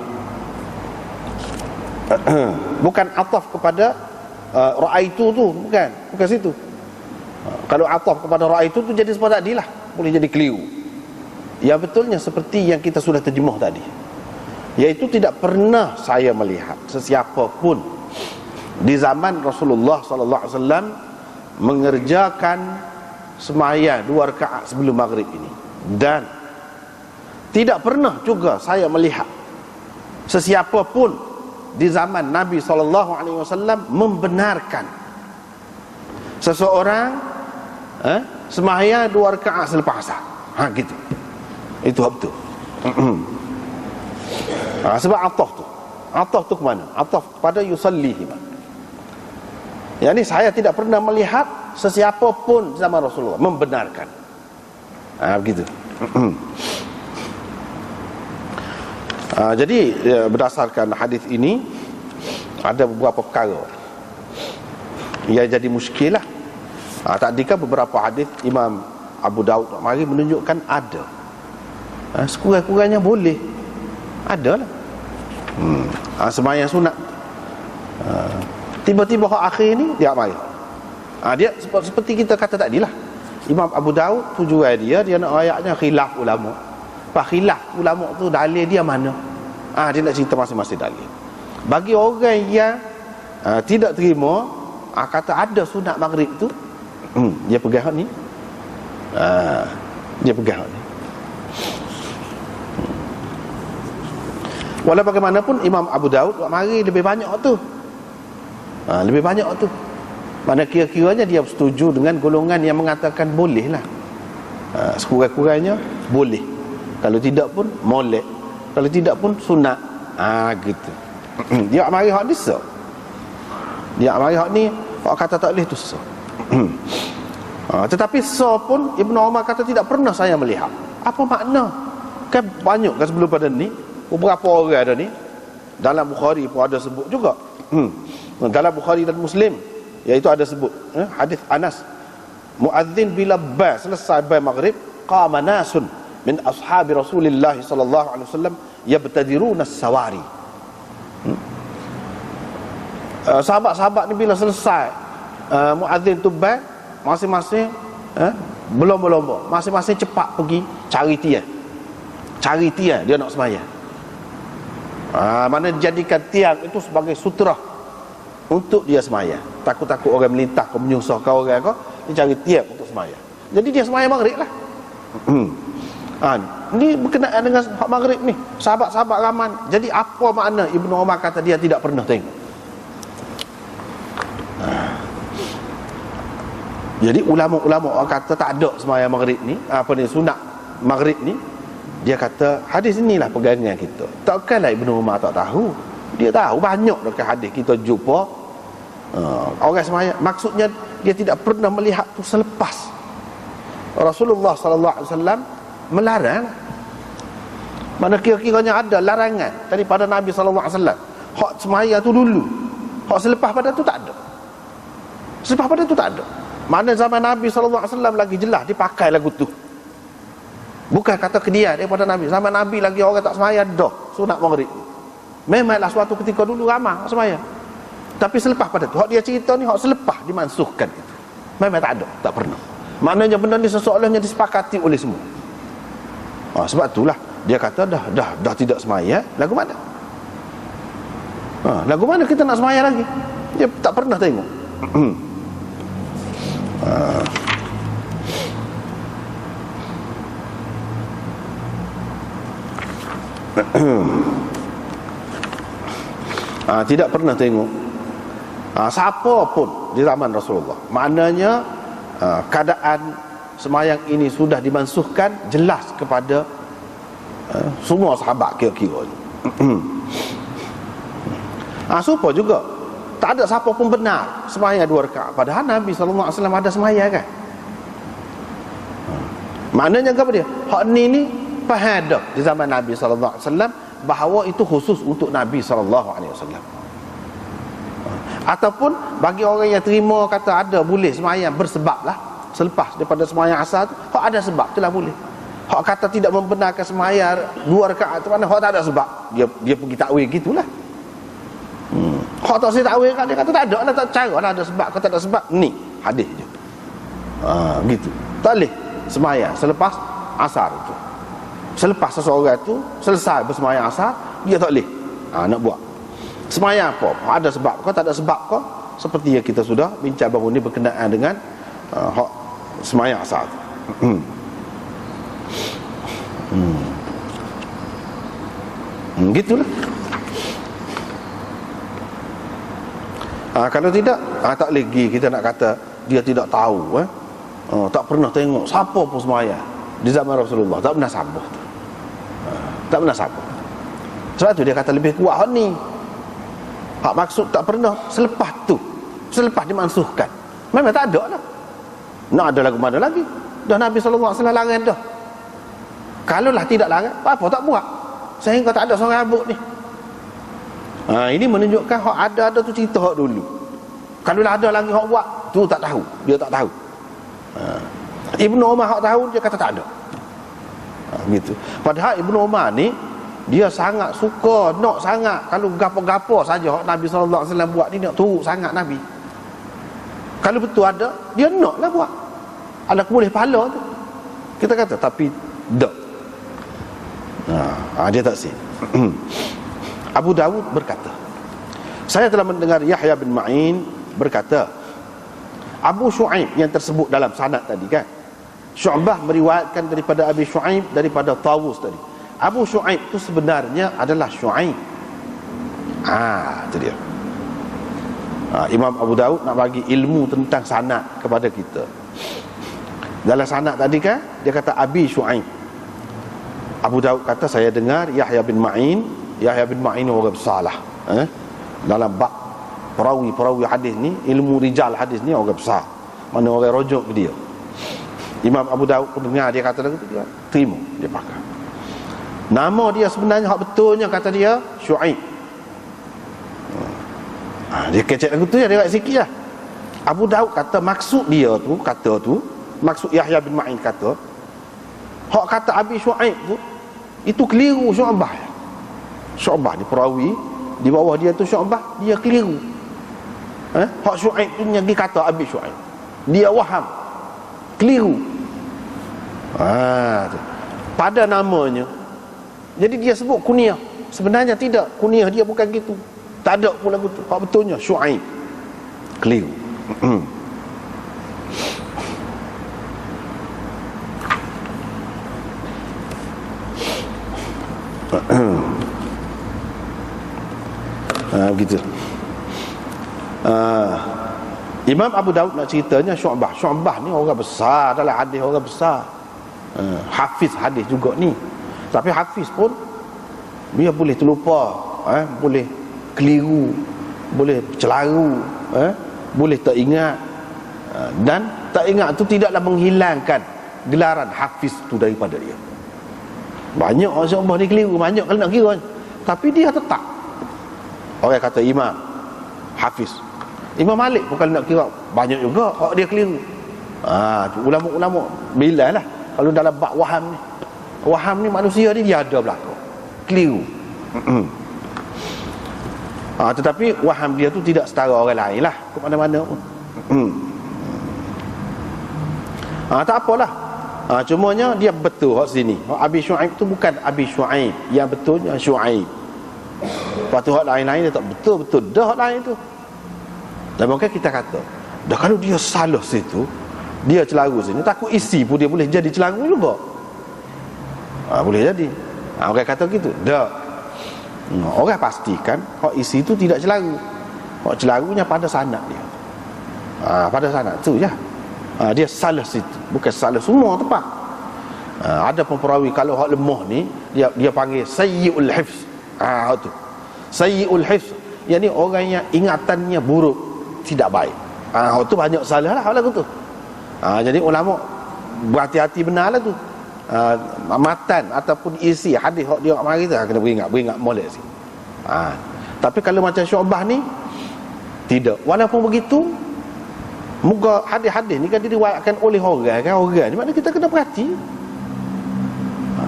Bukan ataf kepada ra'aitu tu, bukan situ. Kalau ataf kepada ra'aitu tu jadi sebab tadi lah, boleh jadi keliru. Yang betulnya seperti yang kita sudah terjemah tadi, iaitu tidak pernah saya melihat sesiapa pun di zaman Rasulullah sallallahu alaihi wasallam mengerjakan sembahyang 2 rakaat sebelum maghrib ini, dan tidak pernah juga saya melihat sesiapa pun di zaman Nabi SAW membenarkan seseorang sembahyang 2 rakaat selepas asar. Gitu. Itu betul. Sebab ataf tu ke mana? Ataf pada yusallihi. Yang ni saya tidak pernah melihat sesiapa pun zaman Rasulullah membenarkan. Begitu. Jadi berdasarkan hadis ini ada beberapa perkara yang jadi muskil lah. Tadi kan beberapa hadis Imam Abu Daud mari menunjukkan ada. Sekurang-kurangnya boleh. Ada lah. Sembahyang sunat. Tiba-tiba hak akhir ni dia mari. Dia seperti kita kata tadi lah, Imam Abu Daud tujuan dia nak ayatnya khilaf ulama. Khilaf ulama tu dalil dia mana? Dia nak cerita masing-masing dalil. Bagi orang yang tidak terima, kata ada sunat maghrib tu, dia pegang ni. Dia pegang ni. Walau bagaimanapun Imam Abu Daud mari lebih banyak tu. Lebih banyak tu. Mana kira-kiranya dia setuju dengan golongan yang mengatakan boleh lah. Sekurang-kurangnya boleh. Kalau tidak pun molek. Kalau tidak pun sunat. Gitu. Dia mari hak ni so. Dia mari hak ni hak kata tak boleh tu so. Tetapi so pun Ibnu Umar kata tidak pernah saya melihat. Apa makna? Kan banyak kan sebelum pada ni. Beberapa orang ada ni. Dalam Bukhari pun ada sebut juga. Dalam Bukhari dan Muslim, iaitu ada sebut hadis Anas, muadzin bila selesai maghrib, qama nasun min ashabi Rasulillah sallallahu alaihi wasallam yabtadiruna as-sawari. Sahabat-sahabat ni bila selesai muadzin tu masing-masing belum masing-masing cepat pergi cari tiang dia nak sembahyang. Mana dijadikan tiang itu sebagai sutra untuk dia sembahyang. Takut-takut orang melintas kau menyusahkan orang kau, dia cari tiang untuk sembahyang. Jadi dia sembahyang maghrib lah. Ni berkenaan dengan hak maghrib ni, sahabat-sahabat ramai. Jadi apa makna Ibnu Umar kata dia tidak pernah tengok? Jadi ulama-ulama orang kata tak ada sembahyang maghrib ni, sunat maghrib ni. Dia kata hadis inilah pegangan kita. Takkanlah Ibnu Umar tak tahu. Dia tahu banyak dekat hadis kita jumpa orang sembahyang. Maksudnya dia tidak pernah melihat tu selepas Rasulullah sallallahu alaihi wasallam melarang. Mana kira-kiranya ada larangan daripada Nabi sallallahu alaihi wasallam. Hak sembahyang tu dulu. Hak selepas pada tu tak ada. Selepas pada tu tak ada. Mana zaman Nabi sallallahu alaihi wasallam lagi jelas dipakai lagu tu. Bukan kata ke dia daripada Nabi. Zaman Nabi lagi orang tak sembahyang dah sunat maghrib. Memanglah suatu ketika dulu ramai sembahyang. Tapi selepas pada tu, hak dia cerita ni hak selepas dimansuhkan itu. Memang tak ada, tak pernah. Maknanya benda ni seseolahnya disepakati oleh semua. Sebab itulah dia kata dah tidak sembahyang, lagu mana? Lagu mana kita nak sembahyang lagi? Dia tak pernah tengok. Tidak pernah tengok siapa pun di zaman Rasulullah. Maknanya keadaan sembahyang ini sudah dimansuhkan jelas kepada semua sahabat kira-kira. Supaya juga tak ada siapa pun benar sembahyang 2 rakaat. Padahal Nabi sallallahu alaihi wasallam ada sembahyang kan. Maknanya apa dia? Hak ni faham dah di zaman Nabi sallallahu alaihi wasallam bahawa itu khusus untuk Nabi sallallahu alaihi wasallam. Ataupun bagi orang yang terima kata ada boleh sembahyang bersebablah selepas daripada sembahyang asar tu, hak ada sebab itulah boleh. Hak kata tidak membenarkan sembahyang 2 rakaat tu mana hak tak ada sebab. Dia pergi takwil gitulah. Hak tak saya takwil kan dia kata tak ada lah, tak cara lah ada sebab kata tak ada sebab. Ni hadis je. Gitu. Tak boleh sembahyang selepas asar itu. Selepas seseorang tu selesai bersembahyang asar, dia tak boleh nak buat sembahyang apa. Ada sebab kau tak ada sebab kau, seperti yang kita sudah bincang baru ni berkenaan dengan hak sembahyang asar tu. Gitulah. Kalau tidak tak lagi kita nak kata dia tidak tahu, tak pernah tengok siapa pun sembahyang di zaman Rasulullah, tak pernah sabar. Tak pernah sabar. Sebab tu dia kata lebih kuat hak ni. Hak maksud tak pernah selepas tu, selepas dimansuhkan. Memang tak ada lah. Nak ada lagu mana lagi? Dah Nabi sallallahu alaihi wasallam larang dah. Kalaulah tidak larang, apa tak buat? Sehingga tak ada seorang abuk ni. Ini menunjukkan hak ada tu cerita hak dulu. Kalaulah ada lagi hak buat, tu tak tahu. Dia tak tahu. Ibnu Umar hak tahu, dia kata tak ada. Gitu. Padahal Ibnu Umar ni dia sangat suka, nak sangat kalau gapo-gapo saja hak Nabi sallallahu alaihi wasallam buat ni nak turut sangat Nabi. Kalau betul ada, dia naklah buat. Aku boleh pahala tu. Kita kata, tapi tak. Dia tak sih. Abu Dawud berkata, saya telah mendengar Yahya bin Ma'in berkata, Abu Shu'aib yang tersebut dalam sanad tadi kan, Syu'bah meriwayatkan daripada Abi Shu'aib daripada Tawus tadi. Abu Shu'aib itu sebenarnya adalah Shu'aib. Itu dia. Imam Abu Dawud nak bagi ilmu tentang sanad kepada kita. Dalam sanad tadi kan, dia kata Abi Shu'aib. Abu Dawud kata, saya dengar Yahya bin Ma'in. Yahya bin Ma'in orang besar lah. Dalam bab perawi hadis ni, ilmu rijal hadis ni orang besar. Mana orang rujuk ke dia. Imam Abu Dawud pun dengar dia kata lagu tu, dia terima, dia pakai. Nama dia sebenarnya hak betulnya kata dia Shu'aib. Dia kecek lagu tu ya, dia kat sikit lah. Abu Dawud kata maksud dia tu, maksud Yahya bin Ma'in kata, hak kata Abi Shu'aib tu, itu keliru Syu'bah. Syu'bah ni perawi, di bawah dia tu Syu'bah, dia keliru. Hak Shu'aib tu yang dikata Abi Shu'aib, dia waham, keliru. Pada namanya, jadi dia sebut kunyah. Sebenarnya tidak, kunyah dia bukan gitu. Tak ada pun lagu tu. Hak betulnya Shu'aib, keliru. Begitu. Imam Abu Dawud nak ceritanya Syu'bah. Syu'bah ni orang besar dalam hadis, orang besar. Hafiz hadis juga ni. Tapi hafiz pun dia boleh terlupa, boleh keliru, boleh celaru, boleh tak ingat. Dan tak ingat tu tidaklah menghilangkan gelaran hafiz tu daripada dia. Banyak orang Syu'bah ni keliru, banyak kalau nak kira. Tapi dia tetap, orang kata imam hafiz. Imam Malik bukan nak kira, banyak juga orang dia keliru. Ulama-ulama bila lah kalau dalam bab waham ni. Waham ni manusia ni dia ada belaka, keliru. Tetapi waham dia tu tidak setara orang lain lah, ke mana-mana pun. Tak apalah. Cumanya dia betul hak sini. Hak Abi Shu'aib tu bukan Abi Shu'aib, yang betulnya Shu'aib. Lepas tu hak lain-lain dia tak betul-betul dah hak lain tu. Dan maka kita kata, dah kalau dia salah situ, dia celaru sini, takut isi pun dia boleh jadi celaru juga. Boleh jadi. Orang kata gitu. Dah. Orang pastikan hak isi tu tidak celaru. Hak celarunya pada sanad dia. Pada sanad tu ya. Dia salah situ, bukan salah semua tempat. Ada pemperawi kalau hak lemah ni dia panggil sayyi'ul hifz. Tu sayyi'ul hifz, yakni orang yang ingatannya buruk, tidak baik. Tu banyak salah lah lagu tu. Jadi ulama berhati-hati benar lah tu. Matan ataupun isi hadis hak dia mari tu kena beringat molek sikit. Tapi kalau macam Syu'bah ni tidak. Walaupun begitu, muka hadis-hadis ni kan diriwayatkan oleh orang ni, maknanya kita kena perhati.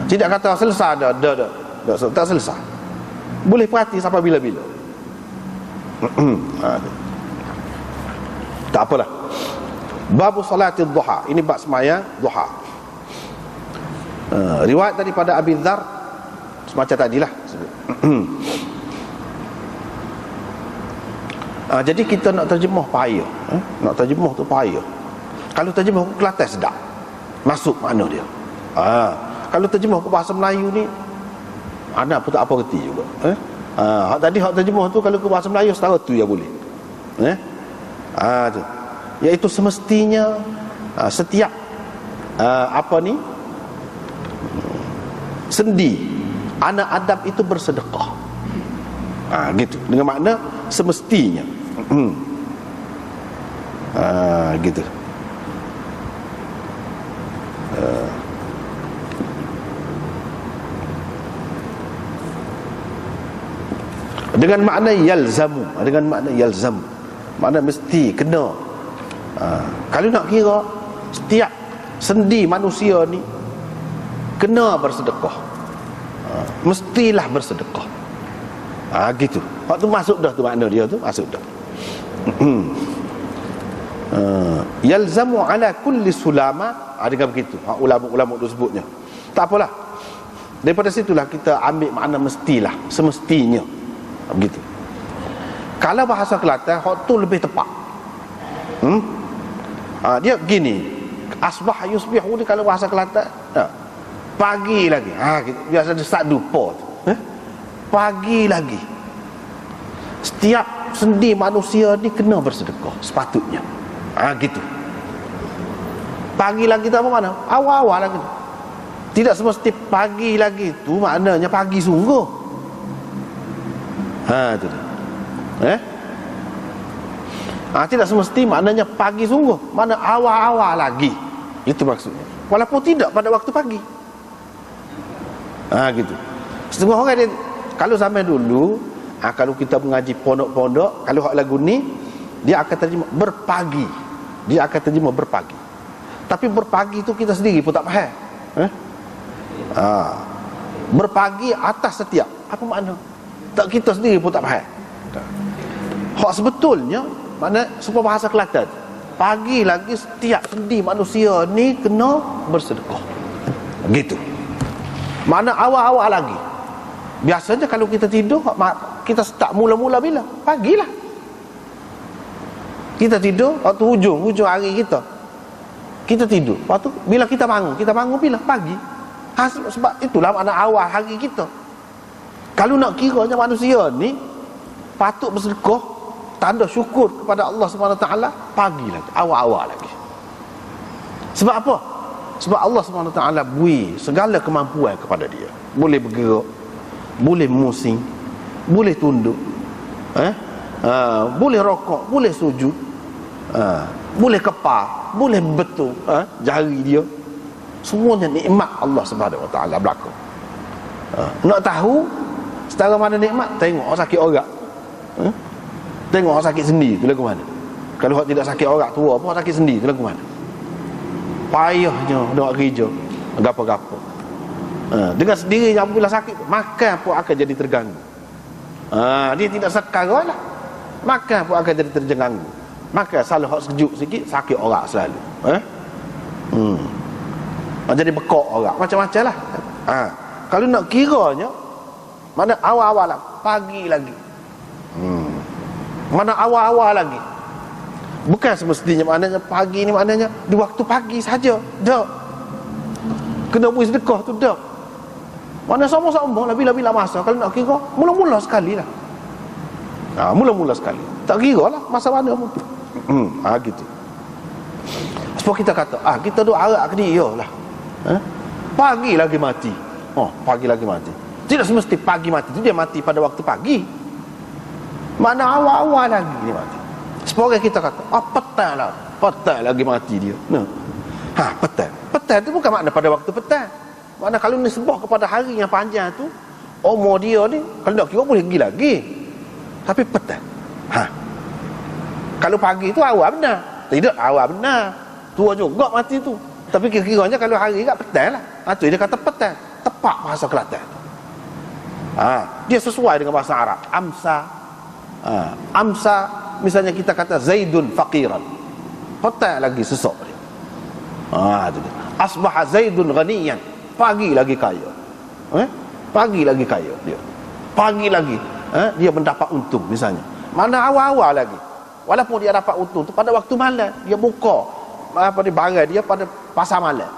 Tidak kata selesai dah tak selesai. Boleh perhati sampai bila-bila. Tak apalah. Bab salatid duha, ini bab sembahyang duha. Riwayat daripada Abi Dzar semacam tadilah. Jadi kita nak terjemah payah. Nak terjemah tu payah. Kalau terjemah ke Kelantan sedap, masuk makna dia. Kalau terjemah ke bahasa Melayu ni, anak pun tak apa reti juga. Tadi hak terjemah tu kalau ke bahasa Melayu setara tu ya boleh. Tu. Iaitu semestinya setiap sendi anak Adam itu bersedekah. Gitu. Dengan makna semestinya. Gitu. Dengan makna yalzamu, makna mesti, kena. Kalau nak kira setiap sendi manusia ni kena bersedekah, mestilah bersedekah. Gitu. Waktu masuk dah tu makna dia tu, masuk dah. Yalzamu ala kulli sulama, dengan begitu ulama-ulama tu sebutnya. Tak apalah, daripada situlah kita ambil makna mestilah, semestinya, begitu. Kalau bahasa Kelantan hak tu lebih tepat. Dia begini, asbah yusbihu ni kalau bahasa Kelantan, pagi lagi. Gitu. Biasa dia start dupa tu. Pagi lagi. Setiap sendi manusia ni kena bersedekah sepatutnya. Gitu. Pagi lagi tu apa mana? Awal-awal lagi. Tidak semesti pagi lagi tu maknanya pagi sungguh. Itu dia. Tidak semesti maknanya pagi sungguh, mana awal-awal lagi. Itu maksudnya. Walaupun tidak pada waktu pagi. Gitu. Setengah orang dia, kalau zaman dulu, kalau kita mengaji pondok-pondok, kalau hak lagu ni, dia akan terjemah berpagi. Dia akan terjemah berpagi. Tapi berpagi itu kita sendiri pun tak faham. Berpagi atas setiap. Apa makna? Tak, kita sendiri pun tak faham. Hak sebetulnya makna supaya bahasa Kelantan, pagi lagi setiap sendi manusia ni kena bersedekah. Gitu. Makna awal-awal lagi. Biasanya kalau kita tidur, kita start mula-mula bila? Pagilah. Kita tidur waktu hujung hari kita. Kita tidur. Waktu bila kita bangun bila? Pagi. Sebab itulah makna awal hari kita. Kalau nak kiranya manusia ni patut bersedekah, tanda syukur kepada Allah SWT, pagi lagi, awal-awal lagi. Sebab apa? Sebab Allah SWT beri segala kemampuan kepada dia. Boleh bergerak, boleh musing, boleh tunduk, boleh rokok, boleh sujud, boleh kepal, boleh betul jari dia. Semuanya nikmat Allah SWT berlaku. Nak tahu setara mana nikmat? Tengok orang sakit orak. Tengok orang sakit sendi tu lagu mana. Kalau orang tidak sakit orak tua pun sakit sendi tu lagu mana. Payahnya nak kerja gapo-gapo. Dengan sendirinya apabila sakit, makan pun akan jadi terganggu. Dia tidak sekarang lah, makan pun akan jadi terganggu. Makan salah hak sejuk sikit, sakit orak selalu. Jadi bekok orak, macam-macam lah. Kalau nak kiranya, mana awal-awal lah, pagi lagi. Mana awal-awal lagi. Bukan semestinya maknanya pagi ni maknanya di waktu pagi saja. Tak. Kena beri sedekah tu tak. Mana sama-sama lah bila-bila masa. Kalau nak kira, mula-mula sekali lah. Mula-mula sekali. Tak kira lah masa mana pun. Gitu. Sebab kita kata, kita duk arak ke dia lah. Pagi lagi mati. Pagi lagi mati. Tidak semesti pagi mati. Dia mati pada waktu pagi. Mana awal-awal lagi dia mati. Sebagai kita kata, petang lagi mati dia. Petang tu bukan makna pada waktu petang. Makna kalau nisbah kepada hari yang panjang tu, umur dia ni kalau nak kira boleh pergi lagi. Tapi petang. Kalau pagi tu awal benar. Tidak awal benar. Tua juga mati tu. Tapi kira-kiranya kalau hari kat petang lah. Tu dia kata petang. Tepat bahasa Kelantan. Dia sesuai dengan bahasa Arab. Amsa misalnya kita kata Zaidun faqiran, petang lagi sesak dia. Asbaha Zaidun ghaniyan, pagi lagi kaya. Pagi lagi kaya dia. Pagi lagi dia mendapat untung misalnya. Mana awal-awal lagi. Walaupun dia dapat untung tu pada waktu malam, dia buka di barang dia pada pasar malam.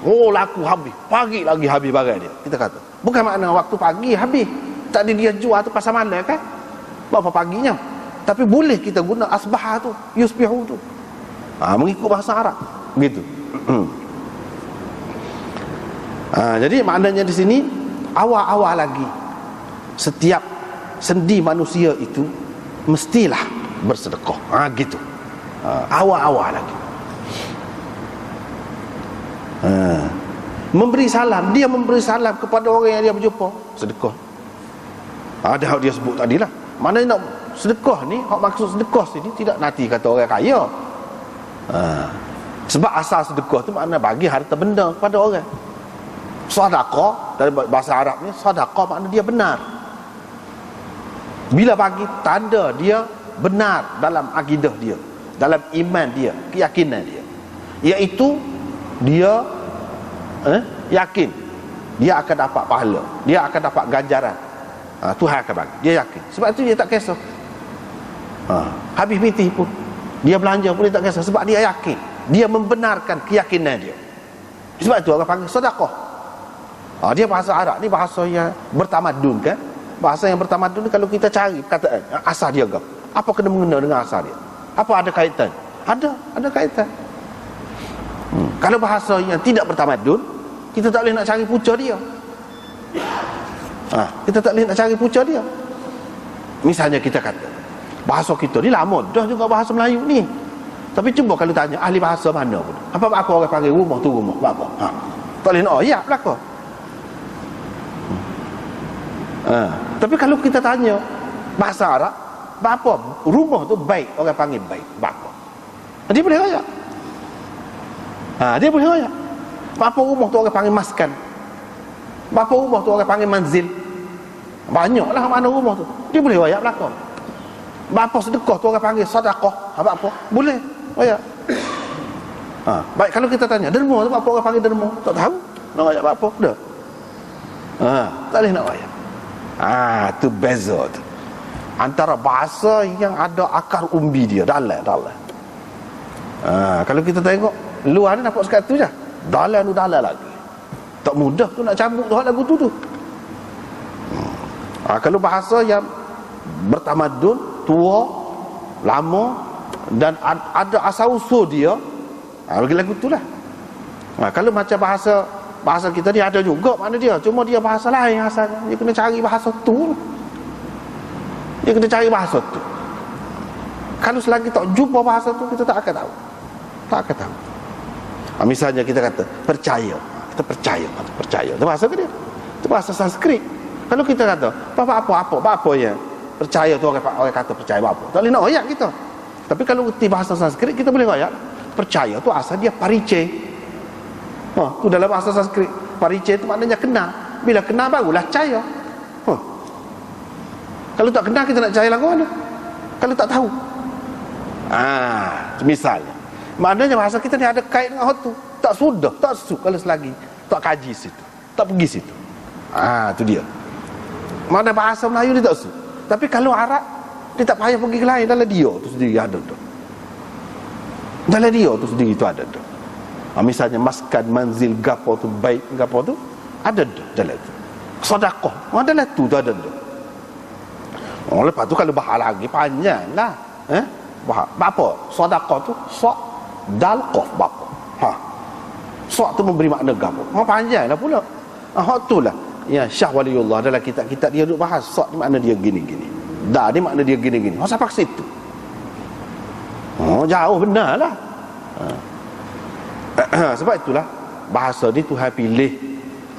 Laku habis. Pagi lagi habis barang dia. Kita kata. Bukan makna waktu pagi habis. Tadi dia jual tu pasar malam kan? Berapa paginya. Tapi boleh kita guna asbah tu, yusbihu tu. Mengikut bahasa Arab. Begitu. Jadi maknanya di sini awal-awal lagi setiap sendi manusia itu mestilah bersedekah. Gitu. Awal-awal lagi. Memberi salam, dia memberi salam kepada orang yang dia berjumpa, sedekah. Ada hak dia sebut tadi lah. Maknanya nak sedekah ni, hak maksud sedekah sini tidak nanti kata orang kaya. Sebab asal sedekah tu makna bagi harta benda kepada orang. Sedekah dari bahasa Arab ni, sedekah makna dia benar. Bila bagi tanda dia benar dalam akidah dia, dalam iman dia, keyakinan dia, iaitu dia yakin dia akan dapat pahala, dia akan dapat ganjaran. Tuhan akan bagi, dia yakin. Sebab itu dia tak kisah. Habis pitih pun dia belanja pun dia tak kisah, sebab dia yakin, dia membenarkan keyakinan dia. Sebab itu orang panggil sedekah. Dia bahasa Arab ni bahasa yang bertamadun kan. Bahasa yang bertamadun ni kalau kita cari perkataan asal dia apa kena mengena dengan asal dia, apa ada kaitan? Ada kaitan. Kalau bahasa yang tidak bertamadun, kita tak boleh nak cari punca dia. Kita tak boleh nak cari punca dia. Misalnya kita kata bahasa kita ni lama dah juga bahasa Melayu ni, tapi cuba kalau tanya ahli bahasa mana pun, apa orang panggil rumah tu rumah apa? Tak boleh nak ayat belaka. Tapi kalau kita tanya bahasa Arab, apa rumah tu baik, orang panggil baik, apa? Dia boleh ayat. Dia boleh ayat. Apa rumah tu orang panggil maskan, apa rumah tu orang panggil manzil. Banyaklah mana rumah tu, dia boleh ayat belaka. Apa sedekah tu orang panggil sedekah, apa boleh ayat. Baik, kalau kita tanya derma tu apa orang panggil derma, tak tahu nak ayat apa dah. Tak boleh nak ayat. Tu beza tu antara bahasa yang ada akar umbi dia dalam. Kalau kita tengok luar ni nampak sekat tu je, dalam lagi. Tak mudah tu nak cambuk tu lagu tu. Kalau bahasa yang bertamadun, tua, lama dan ada asal usul dia, bagi lagu tu lah. Kalau macam bahasa kita ni ada juga mana dia, cuma dia bahasa lain asalnya. Dia kena cari bahasa tu. Dia kena cari bahasa tu. Kalau selagi tak jumpa bahasa tu, kita tak akan tahu. Misalnya kita kata percaya, kita percaya. Itu bahasa ke dia? Itu bahasa Sanskrit. Kalau kita kata apa yang percaya tu orang kata percaya apa? Tak boleh nak ayat kita. Tapi kalau erti bahasa Sanskrit, kita boleh ayat. Percaya tu asal dia parice. Tu dalam bahasa Sanskrit. Parice tu maknanya kenal. Bila kenal barulah percaya. Kalau tak kenal, kita nak percaya lagu mana? Kalau tak tahu. Misalnya, maknanya bahasa kita ni ada kait dengan hot tu. Tak sudah, tak suk kalau selagi tak kaji situ, tak pergi situ. Tu dia. Mana bahasa Melayu dia tak suk. Tapi kalau Arab, dia tak payah pergi ke lain, dalam dia tu sendiri ada tu. Dalam dia tu sendiri tu ada tu. Misalnya maskan, manzil, gapo tu, baik, gapo tu ada tu dalam tu. Sedekah, dalam tu ada tu. Lepas tu kalau bahas lagi panjanglah. Apa? Sedekah tu sok dal qaf apa? Sok tu memberi makna gapo. Panjanglah pula. Hak tulah. Ya, Syah Waliullah dalam kitab-kitab dia duk bahas sok ni makna dia gini-gini. Dah ni makna dia gini-gini. Sampai ke situ. Jauh benar lah. Sebab itulah bahasa ni Tuhan pilih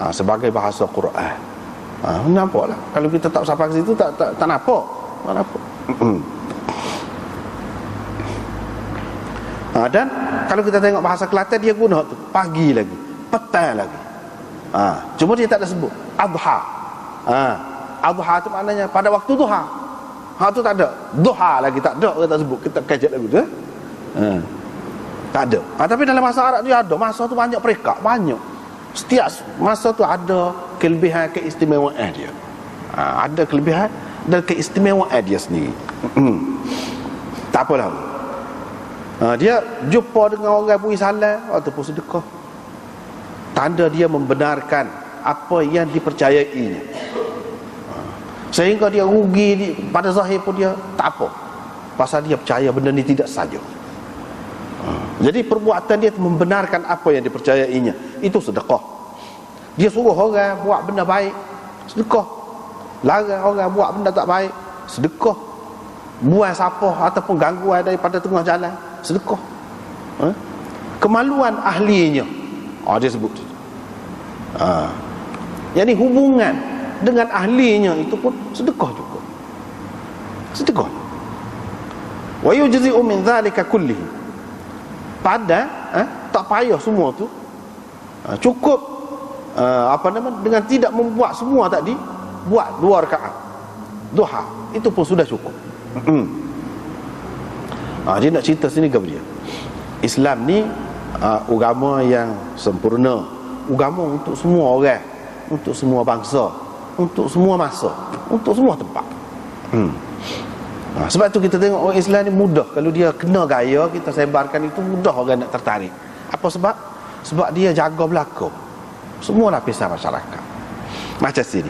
sebagai bahasa Quran. Nampaklah kalau kita tak sampai ke situ tak nampak. Dan kalau kita tengok bahasa Kelantan, dia guna tu pagi lagi, petang lagi. Cuma dia tak ada sebut adha. Adha tu maknanya pada waktu duha. Tu tak ada. Duha lagi tak ada, orang tak sebut. Kita kajak lagu tu. Tak ada. Tapi dalam bahasa Arab dia ada. Masa tu banyak perekat, banyak. Setiap masa tu ada kelebihan, keistimewaan dia. Ada kelebihan dan keistimewaan dia sendiri. Tak apalah. Dia jumpa dengan orang beri salam ataupun sedekah, tanda dia membenarkan apa yang dipercayainya. Sehingga dia rugi pada zahir pun dia tak apa, pasal dia percaya benda ni tidak saja. Jadi perbuatan dia membenarkan apa yang dipercayainya, itu sedekah. Dia suruh orang buat benda baik, sedekah. Larang orang buat benda tak baik, sedekah. Buang sampah ataupun gangguan daripada tengah jalan, sedekah. Kemaluan ahlinya, dia sebut. Yang ni hubungan dengan ahlinya itu pun sedekah juga. Sedekah. Wa yujzi'u min dzalika kullihi. Pada tak payah semua tu, cukup dengan tidak membuat semua tadi, buat 2 rakaat duha, itu pun sudah cukup. Dia nak cerita sini kepada dia, Islam ni agama yang sempurna, agama untuk semua orang, untuk semua bangsa, untuk semua masa, untuk semua tempat. Sebab tu kita tengok orang Islam ni mudah, kalau dia kena gaya kita sebarkan itu, mudah orang nak tertarik. Apa sebab? Sebab dia jaga belakang semua lapisan masyarakat. Macam sini,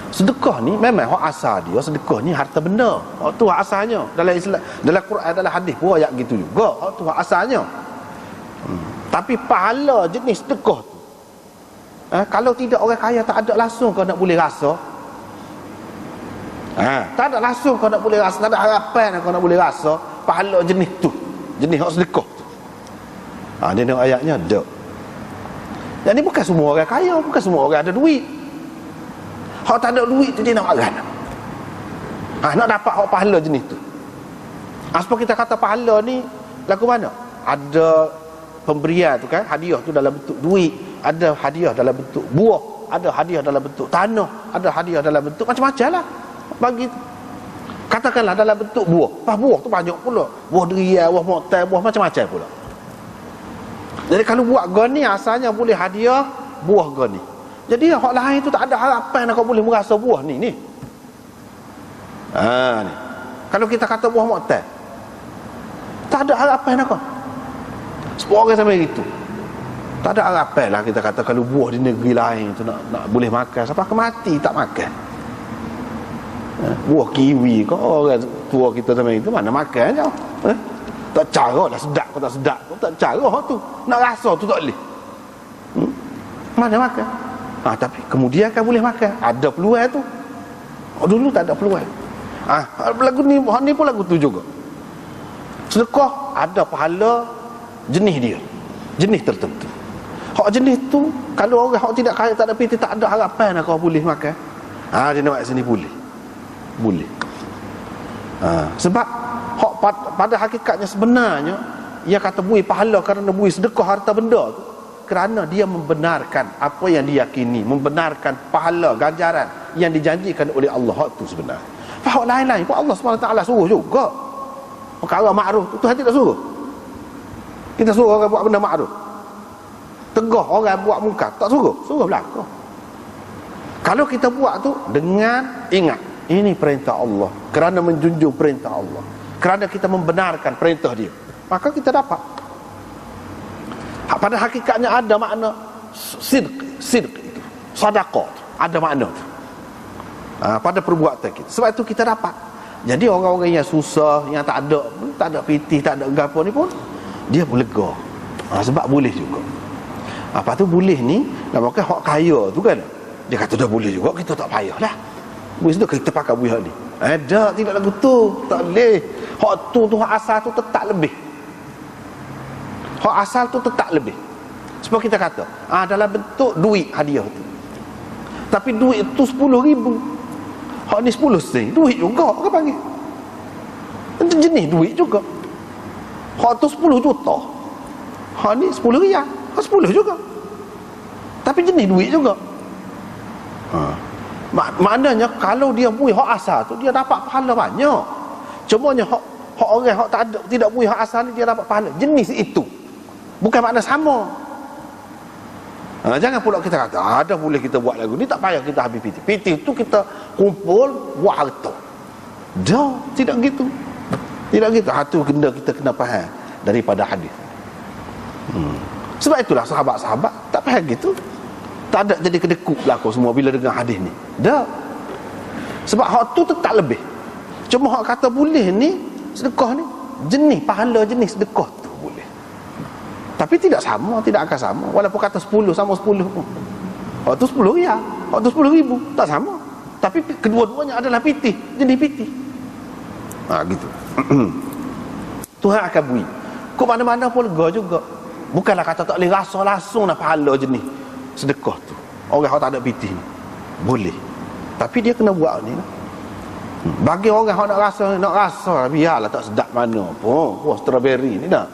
sedekah ni memang hak asal dia, sedekah ni harta benda. Hak tu hak asalnya dalam Islam, dalam Quran, dalam hadis pun ayat gitu juga. Hak tu hak asalnya. Tapi pahala jenis sedekah tu, kalau tidak orang kaya tak ada langsung kau nak boleh rasa. Tak ada langsung kau nak boleh rasa, tak ada harapan kau nak boleh rasa pahala jenis tu, jenis hak sedekah tu. Dia nak ayatnya ada. Jadi bukan semua orang kaya, bukan semua orang ada duit. Hak tak ada duit tu dia nak makan. Nak dapat hak pahala jenis tu. Sebab kita kata pahala ni lagu mana? Ada pemberian tu kan, hadiah tu dalam bentuk duit, ada hadiah dalam bentuk buah, ada hadiah dalam bentuk tanah, ada hadiah dalam bentuk macam-macam lah. Bagi katakanlah dalam bentuk buah. Buah tu banyak pula. Buah durian, buah moktai, buah macam-macam pula. Jadi kalau buat gani asalnya boleh hadiah buah gani. Jadi hak lain tu tak ada harapan kau boleh merasa buah ni. Ni. Kalau kita kata buah moktai, tak ada harapan kau. Semua orang sampai gitu. Tak ada harapan lah kita kata kalau buah di negeri lain tu nak boleh makan sampai ke mati tak makan. Buah kiwi kau orang tua kita sampai itu mana makan je. Tak cara lah sedap kau tak sedap. Kau tak cara tu. Nak rasa tu tak boleh. Mana makan? Tapi kemudian kan boleh makan. Ada peluang tu. Dulu tak ada peluang. Lagu ni pun lagu tu juga. Sedekah ada pahala jenis dia, jenis tertentu. Hak jenis tu kalau orang hak tidak kaya, tak ada piti, tak ada harapan kau boleh makan. Dia nak sini boleh. Sebab hak pada hakikatnya sebenarnya ia kata bui pahala kerana bui sedekah harta benda tu, kerana dia membenarkan apa yang diyakini, membenarkan pahala ganjaran yang dijanjikan oleh Allah. Hak tu sebenarnya. Hak lain-lain pun Allah SWT suruh juga. Perkara makruf tu Tuhan tidak suruh. Kita suruh orang buat benda makruf, tegah orang buat mungkar, tak suruh belakang. Kalau kita buat tu dengan ingat ini perintah Allah, kerana menjunjung perintah Allah, kerana kita membenarkan perintah dia, maka kita dapat. Pada hakikatnya ada makna sidq itu, sedekah ada makna tu. Pada perbuatan kita. Sebab itu kita dapat. Jadi orang-orang yang susah, yang tak ada piti, tak ada gapo ni pun dia lega. Sebab boleh juga. Apa tu boleh ni, nak pakai hak kaya tu kan. Dia kata dah boleh juga, kita tak payahlah. Boleh sudah kita pakai buih ni. Tidak lagu tu, tak boleh. Hak tu hak asal tu tetap lebih. Hak asal tu tetap lebih. Sebab kita kata, dalam bentuk duit hadiah tu. Tapi duit tu 10,000. Hak ni 10 sen, duit juga orang panggil. Itu jenis duit juga. Hak tu 10 juta. Hak ni 10 riyal. Hak 10 juga. Tapi jenis duit juga. Maknanya kalau dia buih hak asal tu, dia dapat pahala banyak. Cumanya hak orang hak tak ada, tidak buih hak asal ni, dia dapat pahala jenis itu. Bukan makna sama. Jangan pula kita kata ada boleh kita buat lagu ni, tak payah kita habis piti. Piti tu kita kumpul buat harta. Dah, tidak gitu. Tidak gitu. Itu kita kena faham daripada hadis. Sebab itulah sahabat-sahabat tak faham gitu. Tak ada jadi kedekut belakang semua bila dengar hadis ni. Dah. Sebab hak tu tetap lebih. Cuma hak kata boleh ni, sedekah ni, jenis pahala jenis sedekah tu boleh. Tapi tidak sama, tidak akan sama. Walaupun kata 10 sama 10 pun. Hak tu 10 riyal, hak tu 10,000, tak sama. Tapi kedua-duanya adalah piti, jenis piti. Gitu. Tuhan akan beri. Kau mana-mana pun lega juga. Bukanlah kata tak boleh rasa langsung nak pahala jenis sedekah tu. Orang yang tak ada piti ni boleh. Tapi dia kena buat ni. Bagi orang yang nak rasa biarlah tak sedap mana pun. Buah strawberry ni dah.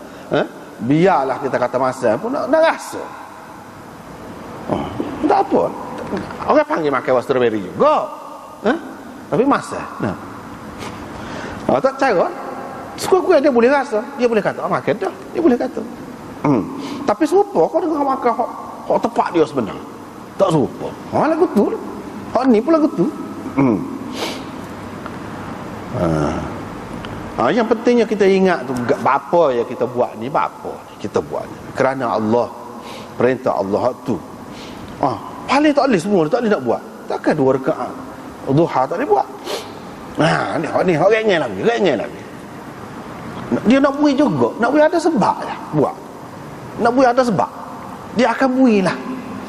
Biarlah kita kata masa pun nak rasa. Tak apa. Orang panggil makan buah strawberry juga. Tapi masa. Tak cara. Sekurang-kurang dia boleh rasa, dia boleh kata makan dah, dia boleh kata. Tapi serupa kau dengan makan hak tepat dia sebenar. Tak serupa. Lagu tu. Hak ni pun lagu tu. Yang pentingnya kita ingat tu, apa yang kita buat ni, kita buat ni kerana Allah, perintah Allah tu. Paling tak boleh semua, tak boleh nak buat. Takkan 2 rakaat duha tak boleh buat. Ni orangnya lagi. Dia nak bui juga, nak bui ada sebab lah buat. Nak bui ada sebab, dia akan bui lah.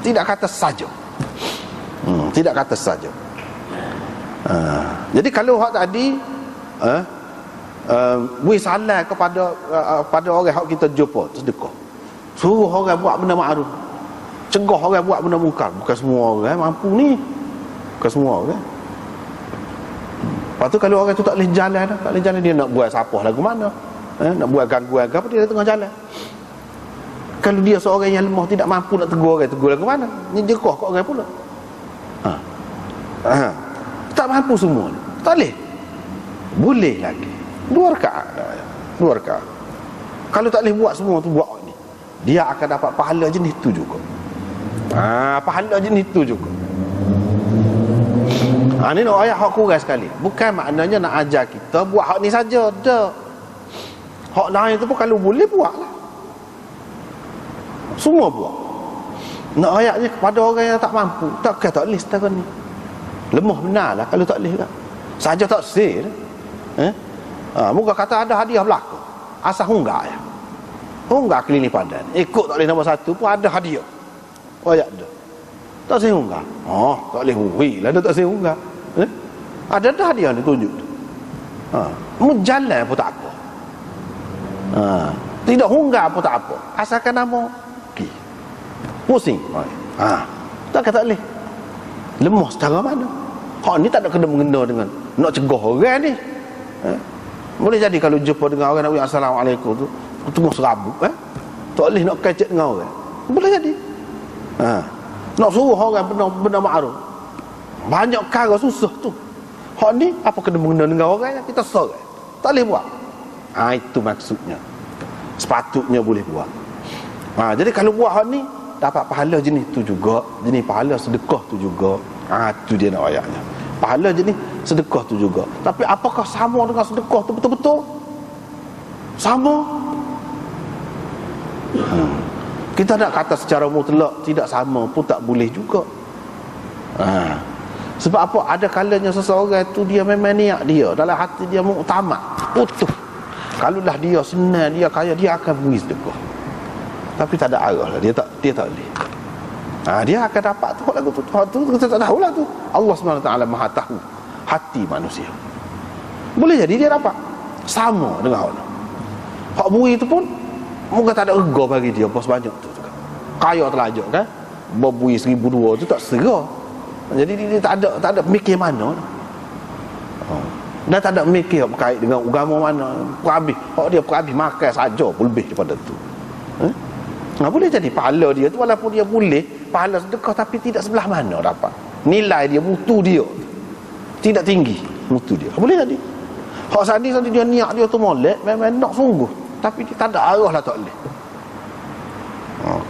Tidak kata saja. Tidak kata saja. Jadi kalau hak tadi bui salah pada orang hak kita jumpa, sedekah. Suruh orang buat benda makruf, cegah orang buat benda mungkar. Bukan semua orang mampu ni. Bukan semua orang. Lepas tu kalau orang tu tak boleh jalan, dia nak buat sapah lagu mana? Nak buat gangguan ke apa, dia tengah jalan. Kalau dia seorang yang lemah, tidak mampu nak tegur orang, tegur lagu mana? Ni jekah kat orang pula. Tak mampu semua ni. Tak boleh. Boleh lagi 2 rakaat. 2 rakaat. Kalau tak boleh buat semua tu, buat ni, dia akan dapat pahala jenis tu juga. Pahala jenis tu juga. Ni nak ayat hak kurang sekali. Bukan maknanya nak ajar kita buat hak ni saja. Tak. Hak lain tu pun kalau boleh buatlah. Semua buat. Nak ayatnya kepada orang yang tak mampu. Tak boleh setara ni. Lemah benar lah kalau tak boleh kan. Saja tak sih. Moga kata ada hadiah belaka. Asal hunggah ya. Hunggah keliling padan. Ikut tak boleh nombor 1 pun ada hadiah. Ayat dah. Tak sih hunggah. Tak boleh hui lah tak sih hunggah. Ada hadiah ni tunjuk tu. Mu jalan pun tak apa. Tidak hunggah pun tak apa. Asalkan nama pusing. Tak kata boleh. Lemah secara mana? Hak ni tak ada kena mengena dengan nak cegah orang ni. Boleh jadi kalau jumpa dengan orang nak ucap assalamualaikum tu tengah serabut tak boleh nak kecek dengan orang. Boleh jadi. Nak suruh orang benda makruf. Banyak perkara susah tu. Hak ni apa kena mengena dengan orang yang kita seorang. Tak boleh buat. Itu maksudnya. Sepatutnya boleh buat. Jadi kalau buat hak ni dapat pahala jenis tu juga, jenis pahala sedekah tu juga. Tu dia nak ayatnya. Pahala jenis sedekah tu juga. Tapi apakah sama dengan sedekah tu betul-betul? Sama? Kita nak kata secara mutlak tidak sama pun tak boleh juga. Sebab apa? Ada kalanya seseorang tu dia memang niat dia dalam hati dia muktamad, utuh. Kalaulah dia senang, dia kaya, dia akan beri sedekah. Tapi tak ada arah lah, dia tak boleh. Dia akan dapat tu lagu tu. Kita tak tahulah tu. Allah SWT Maha tahu hati manusia. Boleh jadi dia dapat sama dengan orang. Hak bui tu pun mungkin tak ada rega bagi dia apa sebanyak tu juga. Kaya terlajak kan, berbui 1,200 tu tak serah. Jadi dia tak ada mikir mana. Dan tak ada mikir berkait dengan agama mana. Perhabis, hak dia perhabis makan saja pun lebih daripada tu. Boleh jadi pahala dia tu walaupun dia boleh pahala sedekah tapi tidak sebelah mana dapat. Nilai dia, mutu dia tidak tinggi, mutu dia. Boleh jadi. Hak sandi dia niat dia tu molek, memang nak sungguh tapi dia tak ada arah lah tak boleh.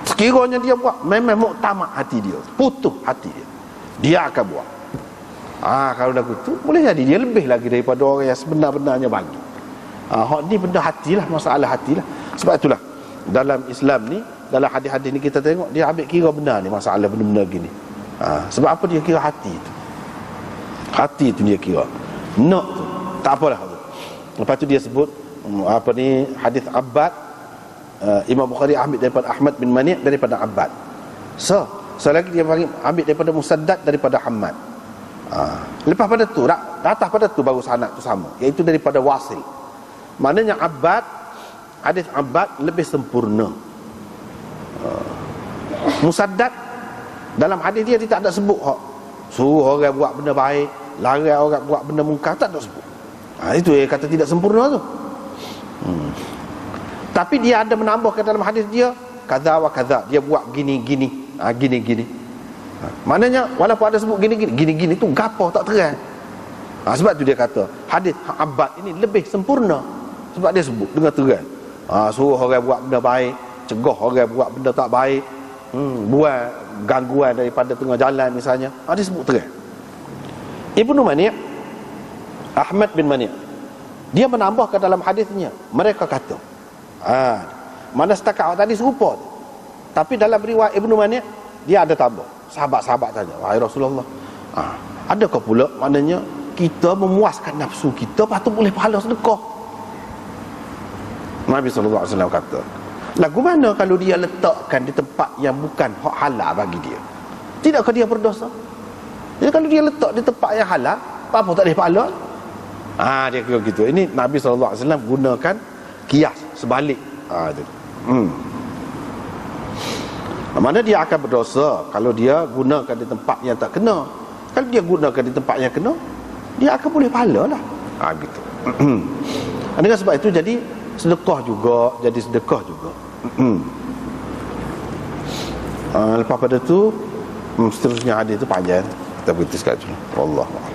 Sekiranya dia buat memang muktamad hati dia, putus hati dia akan buat. Kalau lagu tu boleh jadi dia lebih lagi daripada orang yang sebenar-benarnya bagi. Hak ni benda hatilah, masalah hatilah. Sebab itulah dalam Islam ni, dalam hadis-hadis ni kita tengok dia ambil kira benar ni masalah benda-benda gini. Sebab apa dia kira hati tu? Hati tu dia kira. Nak tu tak apalah tu. Lepas tu dia sebut hadis Abbad. Imam Bukhari ambil daripada Ahmad bin Mani' daripada Abbad. Selagi dia ambil daripada Musaddad daripada Hammad. Lepas pada tu atas pada tu baru sanad tu sama, iaitu daripada Wasil. Maknanya hadis Abbad lebih sempurna. Musaddad dalam hadis dia tak ada sebut suruh orang buat benda baik, larang orang buat benda mungkar, tak ada sebut. Itu yang kata tidak sempurna tu. Tapi dia ada menambahkan dalam hadis dia kaza wa kaza, dia buat gini gini. Maknanya walaupun ada sebut gini tu gapo tak terang. Sebab tu dia kata hadis Abbad ini lebih sempurna. Sebab dia sebut dengan terang. Suruh orang buat benda baik, cegah orang buat benda tak baik, buat gangguan daripada tengah jalan misalnya. Dia sebut terang. Ibnu Mani', Ahmad bin Mani', dia menambahkan dalam hadisnya, mereka kata, mana setakat tadi serupa, tapi dalam riwayat Ibnu Mani' dia ada tambah. Sahabat-sahabat tanya, wahai Rasulullah, adakah pula maknanya kita memuaskan nafsu kita, patut boleh pahala sedekah? Nabi SAW kata, lagu mana kalau dia letakkan di tempat yang bukan hak halal bagi dia? Tidakkah dia berdosa? Jadi kalau dia letak di tempat yang halal, apa tak boleh pahala? Dia kira gitu. Ini Nabi SAW gunakan kias sebalik. Mana dia akan berdosa kalau dia gunakan di tempat yang tak kena. Kalau dia gunakan di tempat yang kena, dia akan boleh pahala lah. Gitu. Dengan sebab itu jadi sedekah juga, lepas pada tu seterusnya hadis itu panjang, kita berhenti sekali dulu. Wallahu a'lam.